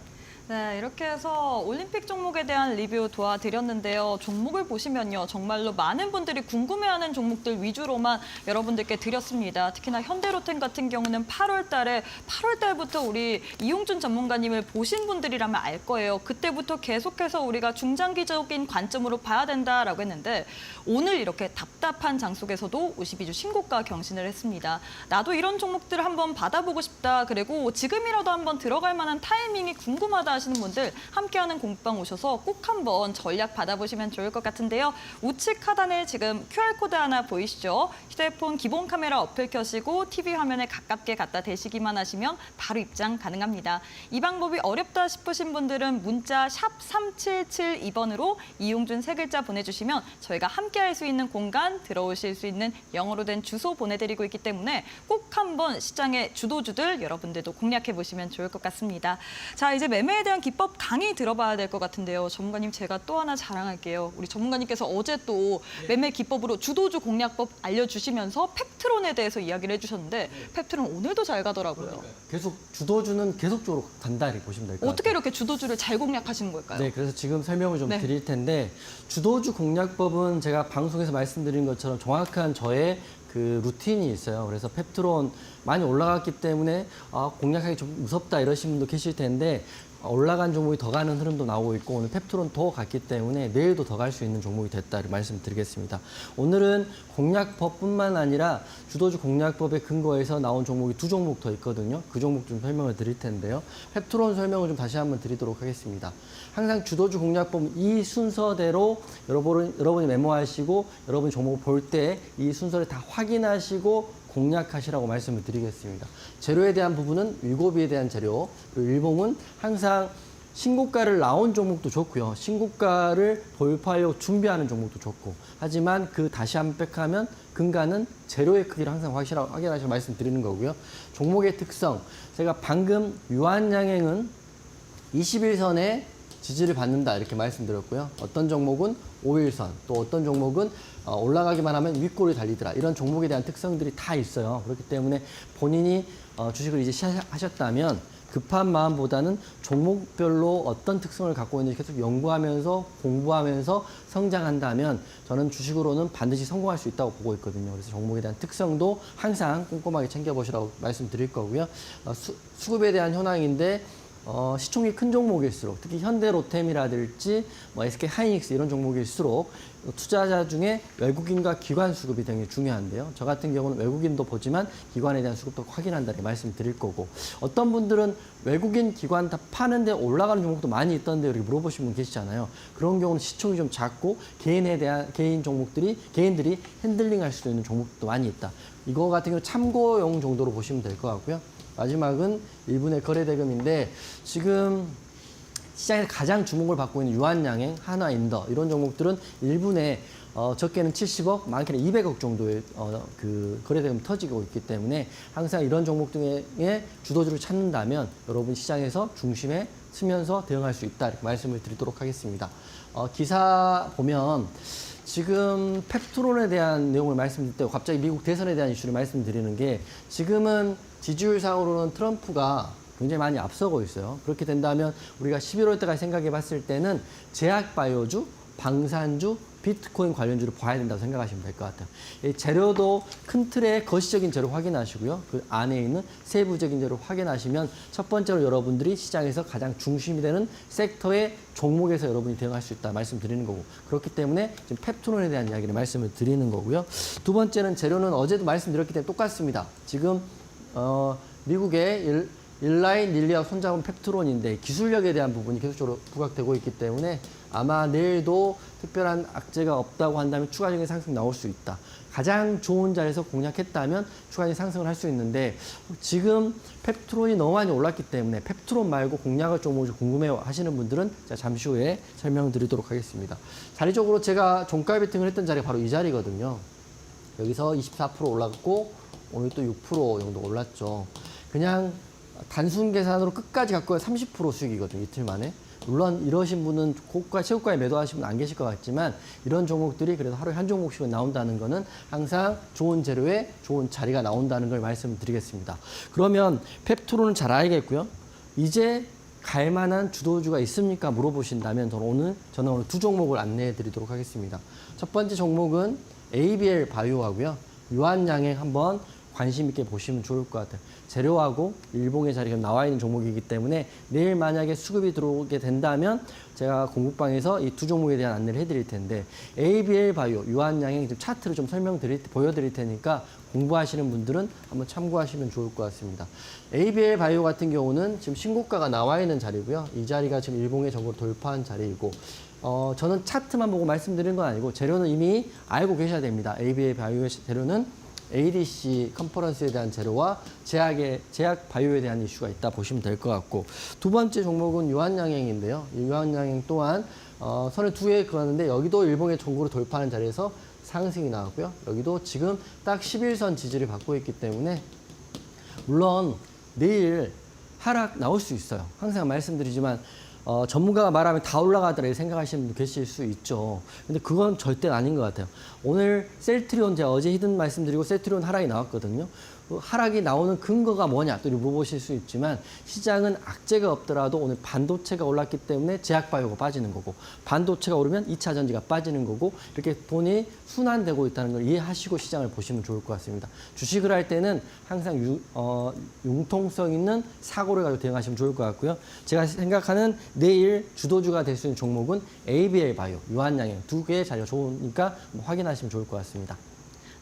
네, 이렇게 해서 올림픽 종목에 대한 리뷰 도와드렸는데요. 종목을 보시면요. 정말로 많은 분들이 궁금해하는 종목들 위주로만 여러분들께 드렸습니다. 특히나 현대로템 같은 경우는 8월 달부터 우리 이용준 전문가님을 보신 분들이라면 알 거예요. 그때부터 계속해서 우리가 중장기적인 관점으로 봐야 된다라고 했는데 오늘 이렇게 답답한 장 속에서도 52주 신고가 경신을 했습니다. 나도 이런 종목들을 한번 받아보고 싶다. 그리고 지금이라도 한번 들어갈 만한 타이밍이 궁금하다 하시는 분들 함께하는 공방 오셔서 꼭 한번 전략 받아보시면 좋을 것 같은데요. 우측 하단에 지금 QR코드 하나 보이시죠? 휴대폰 기본 카메라 어플 켜시고 TV 화면에 가깝게 갖다 대시기만 하시면 바로 입장 가능합니다. 이 방법이 어렵다 싶으신 분들은 문자 샵 3772번으로 이용준 세 글자 보내주시면 저희가 함께할 수 있는 공간 들어오실 수 있는 영어로 된 주소 보내드리고 있기 때문에 꼭 한번 시장의 주도주들 여러분들도 공략해보시면 좋을 것 같습니다. 자, 이제 매매에 대한 기법 강의 들어봐야 될 것 같은데요. 전문가님 제가 또 하나 자랑할게요. 우리 전문가님께서 어제 또 매매 기법으로 주도주 공략법 알려주시면서 펩트론에 대해서 이야기를 해주셨는데 펩트론 오늘도 잘 가더라고요. 계속 주도주는 계속적으로 간다 이렇게 보시면 될 것 같아요. 어떻게 이렇게 주도주를 잘 공략하시는 걸까요? 네, 그래서 지금 설명을 좀 네. 드릴 텐데 주도주 공략법은 제가 방송에서 말씀드린 것처럼 정확한 저의 그 루틴이 있어요. 그래서 펩트론 많이 올라갔기 때문에 공략하기 좀 무섭다 이러신 분도 계실 텐데 올라간 종목이 더 가는 흐름도 나오고 있고 오늘 펩트론 더 갔기 때문에 내일도 더 갈 수 있는 종목이 됐다 이렇게 말씀드리겠습니다. 오늘은 공략법뿐만 아니라 주도주 공략법의 근거에서 나온 종목이 2종목 더 있거든요. 그 종목 좀 설명을 드릴 텐데요. 펩트론 설명을 좀 다시 한번 드리도록 하겠습니다. 항상 주도주 공략법 이 순서대로 여러분이 메모하시고 여러분이 종목을 볼 때 이 순서를 다 확인하시고 공략하시라고 말씀을 드리겠습니다. 재료에 대한 부분은 위고비에 대한 재료, 그리고 일봉은 항상 신고가를 나온 종목도 좋고요. 신고가를 돌파하려고 준비하는 종목도 좋고. 하지만 그 다시 한번 백하면 근가는 재료의 크기를 항상 확인하시라고 말씀드리는 거고요. 종목의 특성, 제가 방금 유한양행은 21선에 지지를 받는다 이렇게 말씀드렸고요. 어떤 종목은 5일선, 또 어떤 종목은 올라가기만 하면 윗골이 달리더라. 이런 종목에 대한 특성들이 다 있어요. 그렇기 때문에 본인이 주식을 이제 시작하셨다면 급한 마음보다는 종목별로 어떤 특성을 갖고 있는지 계속 연구하면서 공부하면서 성장한다면 저는 주식으로는 반드시 성공할 수 있다고 보고 있거든요. 그래서 종목에 대한 특성도 항상 꼼꼼하게 챙겨보시라고 말씀드릴 거고요. 수급에 대한 현황인데 시총이 큰 종목일수록 특히 현대로템이라든지 SK 하이닉스 이런 종목일수록 투자자 중에 외국인과 기관 수급이 되게 중요한데요. 저 같은 경우는 외국인도 보지만 기관에 대한 수급도 확인한다는 말씀드릴 거고, 어떤 분들은 외국인 기관 다 파는데 올라가는 종목도 많이 있던데 이렇게 물어보시는 분 계시잖아요. 그런 경우는 시총이 좀 작고 개인들이 핸들링할 수도 있는 종목도 많이 있다. 이거 같은 경우 참고용 정도로 보시면 될 것 같고요. 마지막은 1분의 거래대금인데 지금 시장에서 가장 주목을 받고 있는 유한양행, 한화인더 이런 종목들은 1분에 적게는 70억, 많게는 200억 정도의 그 거래대금이 터지고 있기 때문에 항상 이런 종목 중에 주도주를 찾는다면 여러분 시장에서 중심에 서면서 대응할 수 있다 이렇게 말씀을 드리도록 하겠습니다. 기사 보면 지금 펩트론에 대한 내용을 말씀드릴 때 갑자기 미국 대선에 대한 이슈를 말씀드리는 게 지금은 지지율상으로는 트럼프가 굉장히 많이 앞서고 있어요. 그렇게 된다면 우리가 11월 때까지 생각해 봤을 때는 제약바이오주, 방산주, 비트코인 관련주를 봐야 된다고 생각하시면 될 것 같아요. 이 재료도 큰 틀의 거시적인 재료 확인하시고요. 그 안에 있는 세부적인 재료 확인하시면 첫 번째로 여러분들이 시장에서 가장 중심이 되는 섹터의 종목에서 여러분이 대응할 수 있다 말씀드리는 거고, 그렇기 때문에 지금 펩트론에 대한 이야기를 말씀을 드리는 거고요. 두 번째는 재료는 어제도 말씀드렸기 때문에 똑같습니다. 지금 미국의 일라인 릴리아 손잡은 펩트론인데 기술력에 대한 부분이 계속적으로 부각되고 있기 때문에 아마 내일도 특별한 악재가 없다고 한다면 추가적인 상승 나올 수 있다. 가장 좋은 자리에서 공략했다면 추가적인 상승을 할 수 있는데 지금 펩트론이 너무 많이 올랐기 때문에 펩트론 말고 공략을 좀 궁금해 하시는 분들은 제가 잠시 후에 설명드리도록 하겠습니다. 자리적으로 제가 종가 베팅을 했던 자리가 바로 이 자리거든요. 여기서 24% 올랐고 오늘 또 6% 정도 올랐죠. 그냥 단순 계산으로 끝까지 갖고 가 30% 수익이거든요. 이틀 만에. 물론 이러신 분은 고가, 최고가에 매도하신 분 안 계실 것 같지만 이런 종목들이 그래도 하루에 한 종목씩은 나온다는 거는 항상 좋은 재료에 좋은 자리가 나온다는 걸 말씀드리겠습니다. 그러면 펩트론은 잘 알겠고요. 이제 갈 만한 주도주가 있습니까? 물어보신다면 저는 오늘 두 종목을 안내해 드리도록 하겠습니다. 첫 번째 종목은 ABL 바이오하고요. 유한양행 한번 관심 있게 보시면 좋을 것 같아요. 재료하고 일봉의 자리가 나와 있는 종목이기 때문에 내일 만약에 수급이 들어오게 된다면 제가 공부방에서 이 두 종목에 대한 안내를 해드릴 텐데, ABL 바이오, 유한양행 차트를 좀 보여드릴 테니까 공부하시는 분들은 한번 참고하시면 좋을 것 같습니다. ABL 바이오 같은 경우는 지금 신고가가 나와 있는 자리고요. 이 자리가 지금 일봉의 저고를 돌파한 자리이고, 저는 차트만 보고 말씀드리는 건 아니고 재료는 이미 알고 계셔야 됩니다. ABL 바이오의 재료는 ADC 컨퍼런스에 대한 재료와 제약 바이오에 대한 이슈가 있다 보시면 될 것 같고, 두 번째 종목은 유한양행인데요. 이 유한양행 또한 선을 두 개 그었는데 여기도 일봉의 전고를 돌파하는 자리에서 상승이 나왔고요. 여기도 지금 딱 11선 지지를 받고 있기 때문에 물론 내일 하락 나올 수 있어요. 항상 말씀드리지만 전문가가 말하면 다 올라가더라 생각하시는 분 계실 수 있죠. 근데 그건 절대 아닌 것 같아요. 오늘 셀트리온, 제가 어제 히든 말씀드리고 셀트리온 하락이 나왔거든요. 그 하락이 나오는 근거가 뭐냐 또 물어보실 수 있지만 시장은 악재가 없더라도 오늘 반도체가 올랐기 때문에 제약바이오가 빠지는 거고, 반도체가 오르면 2차 전지가 빠지는 거고, 이렇게 돈이 순환되고 있다는 걸 이해하시고 시장을 보시면 좋을 것 같습니다. 주식을 할 때는 항상 융통성 있는 사고를 가지고 대응하시면 좋을 것 같고요. 제가 생각하는 내일 주도주가 될 수 있는 종목은 ABL 바이오, 유한양행 두 개의 자리가 좋으니까 확인하시면 좋을 것 같습니다.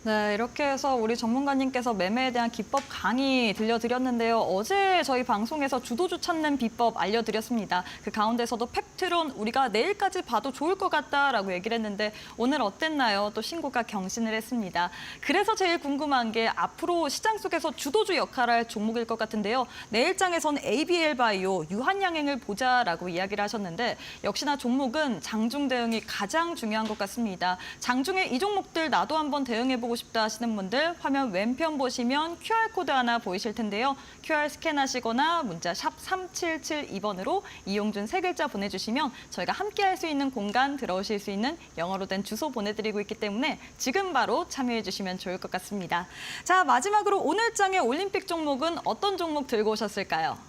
네, 이렇게 해서 우리 전문가님께서 매매에 대한 기법 강의 들려드렸는데요. 어제 저희 방송에서 주도주 찾는 비법 알려드렸습니다. 그 가운데서도 펩트론 우리가 내일까지 봐도 좋을 것 같다라고 얘기를 했는데 오늘 어땠나요? 또 신고가 경신을 했습니다. 그래서 제일 궁금한 게 앞으로 시장 속에서 주도주 역할을 할 종목일 것 같은데요. 내일장에서는 ABL 바이오, 유한양행을 보자라고 이야기를 하셨는데 역시나 종목은 장중 대응이 가장 중요한 것 같습니다. 장중에 이 종목들 나도 한번 대응해보고 싶다 하시는 분들 화면 왼편 보시면 QR코드 하나 보이실 텐데요. QR 스캔하시거나 문자 샵 3772번으로 이용준 세 글자 보내주시면 저희가 함께할 수 있는 공간 들어오실 수 있는 영어로 된 주소 보내드리고 있기 때문에 지금 바로 참여해 주시면 좋을 것 같습니다. 자, 마지막으로 오늘 장의 올림픽 종목은 어떤 종목 들고 오셨을까요?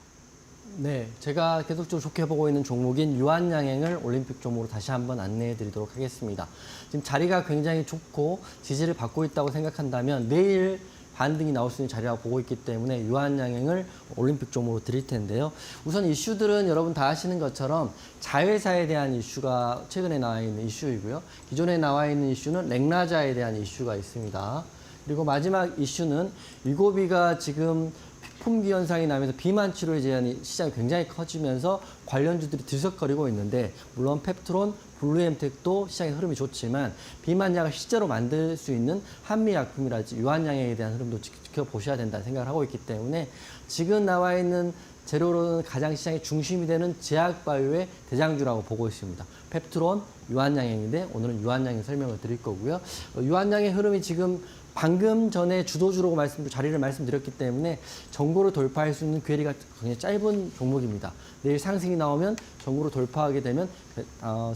네, 제가 계속적으로 좋게 보고 있는 종목인 유한양행을 올림픽 종목으로 다시 한번 안내해 드리도록 하겠습니다. 지금 자리가 굉장히 좋고 지지를 받고 있다고 생각한다면 내일 반등이 나올 수 있는 자리라고 보고 있기 때문에 유한양행을 올림픽 종목으로 드릴 텐데요. 우선 이슈들은 여러분 다 아시는 것처럼 자회사에 대한 이슈가 최근에 나와 있는 이슈이고요. 기존에 나와 있는 이슈는 렉나자에 대한 이슈가 있습니다. 그리고 마지막 이슈는 위고비가 지금 품귀 현상이 나면서 비만 치료에 대한 시장이 굉장히 커지면서 관련주들이 들썩거리고 있는데 물론 펩트론, 블루엠텍도 시장의 흐름이 좋지만 비만약을 실제로 만들 수 있는 한미약품이라든지 유한양행에 대한 흐름도 지켜보셔야 된다는 생각을 하고 있기 때문에 지금 나와 있는 재료로는 가장 시장의 중심이 되는 제약바이오의 대장주라고 보고 있습니다. 펩트론, 유한양행인데 오늘은 유한양행 설명을 드릴 거고요. 유한양행 흐름이 지금 방금 전에 주도주라고 자리를 말씀드렸기 때문에 정고를 돌파할 수 있는 괴리가 굉장히 짧은 종목입니다. 내일 상승이 나오면 정고를 돌파하게 되면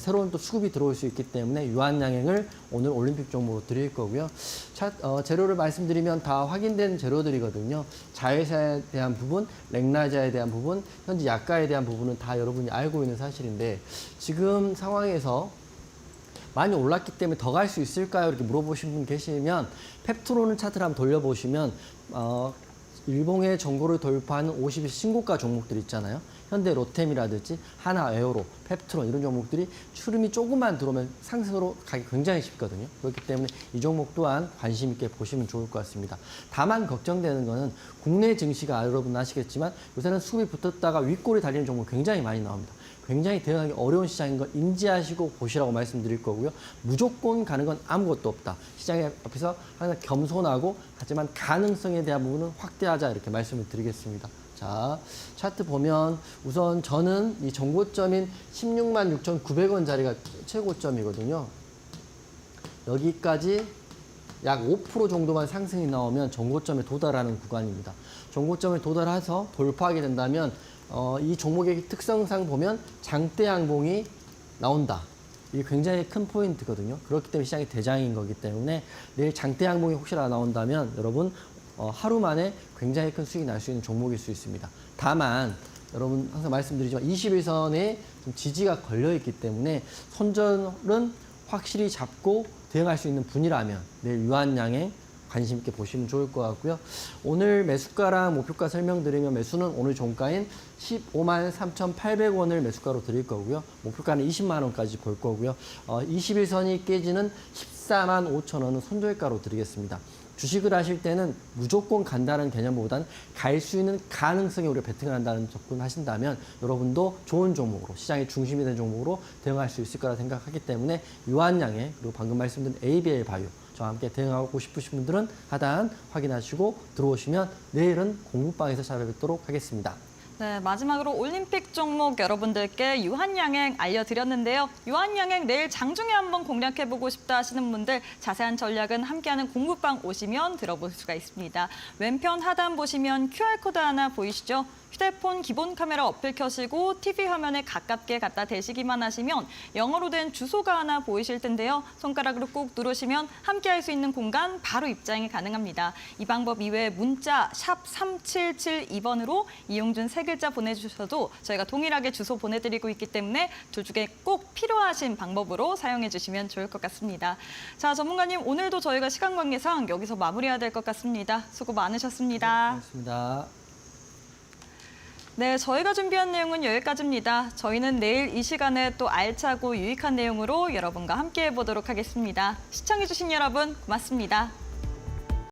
새로운 또 수급이 들어올 수 있기 때문에 유한양행을 오늘 올림픽 종목으로 드릴 거고요. 재료를 말씀드리면 다 확인된 재료들이거든요. 자회사에 대한 부분, 렉나자에 대한 부분, 현재 약가에 대한 부분은 다 여러분이 알고 있는 사실인데 지금 상황에서 많이 올랐기 때문에 더 갈 수 있을까요? 이렇게 물어보신 분 계시면 펩트론을 차트를 한번 돌려보시면 일봉의 정고를 돌파하는 50일 신고가 종목들 있잖아요. 현대 로템이라든지 하나 에어로, 펩트론 이런 종목들이 추름이 조금만 들어오면 상승으로 가기 굉장히 쉽거든요. 그렇기 때문에 이 종목 또한 관심 있게 보시면 좋을 것 같습니다. 다만 걱정되는 거는 국내 증시가 여러분 아시겠지만 요새는 수급이 붙었다가 윗골이 달리는 종목 굉장히 많이 나옵니다. 굉장히 대응하기 어려운 시장인 걸 인지하시고 보시라고 말씀드릴 거고요. 무조건 가는 건 아무것도 없다. 시장에 앞에서 항상 겸손하고 하지만 가능성에 대한 부분은 확대하자 이렇게 말씀을 드리겠습니다. 자, 차트 보면 우선 저는 이 정고점인 16만 6,900원 자리가 최고점이거든요. 여기까지 약 5% 정도만 상승이 나오면 정고점에 도달하는 구간입니다. 정고점에 도달해서 돌파하게 된다면 이 종목의 특성상 보면 장대 양봉이 나온다. 이게 굉장히 큰 포인트거든요. 그렇기 때문에 시장이 대장인 거기 때문에 내일 장대 양봉이 혹시나 나온다면 여러분 하루 만에 굉장히 큰 수익이 날 수 있는 종목일 수 있습니다. 다만 여러분 항상 말씀드리지만 21선에 지지가 걸려 있기 때문에 손절은 확실히 잡고 대응할 수 있는 분이라면 내일 유한양행 관심 있게 보시면 좋을 것 같고요. 오늘 매수가랑 목표가 설명드리면 매수는 오늘 종가인 15만 3,800원을 매수가로 드릴 거고요. 목표가는 20만 원까지 볼 거고요. 21선이 깨지는 14만 5천 원은 손절가로 드리겠습니다. 주식을 하실 때는 무조건 간다는 개념보다는 갈 수 있는 가능성에 우리가 베팅을 한다는 접근을 하신다면 여러분도 좋은 종목으로 시장의 중심이 된 종목으로 대응할 수 있을 거라 생각하기 때문에 유한양행 그리고 방금 말씀드린 ABL 바이오 저와 함께 대응하고 싶으신 분들은 하단 확인하시고 들어오시면 내일은 공부방에서 찾아뵙도록 하겠습니다. 네, 마지막으로 올림픽 종목 여러분들께 유한양행 알려드렸는데요. 유한양행 내일 장중에 한번 공략해보고 싶다 하시는 분들 자세한 전략은 함께하는 공부방 오시면 들어볼 수가 있습니다. 왼편 하단 보시면 QR코드 하나 보이시죠? 휴대폰 기본 카메라 어플 켜시고 TV 화면에 가깝게 갖다 대시기만 하시면 영어로 된 주소가 하나 보이실 텐데요. 손가락으로 꾹 누르시면 함께할 수 있는 공간 바로 입장이 가능합니다. 이 방법 이외에 문자 샵 3772번으로 이용준 세 글자 보내주셔도 저희가 동일하게 주소 보내드리고 있기 때문에 둘 중에 꼭 필요하신 방법으로 사용해 주시면 좋을 것 같습니다. 자, 전문가님 오늘도 저희가 시간 관계상 여기서 마무리해야 될 것 같습니다. 수고 많으셨습니다. 고맙습니다. 네, 저희가 준비한 내용은 여기까지입니다. 저희는 내일 이 시간에 또 알차고 유익한 내용으로 여러분과 함께 해보도록 하겠습니다. 시청해주신 여러분 고맙습니다.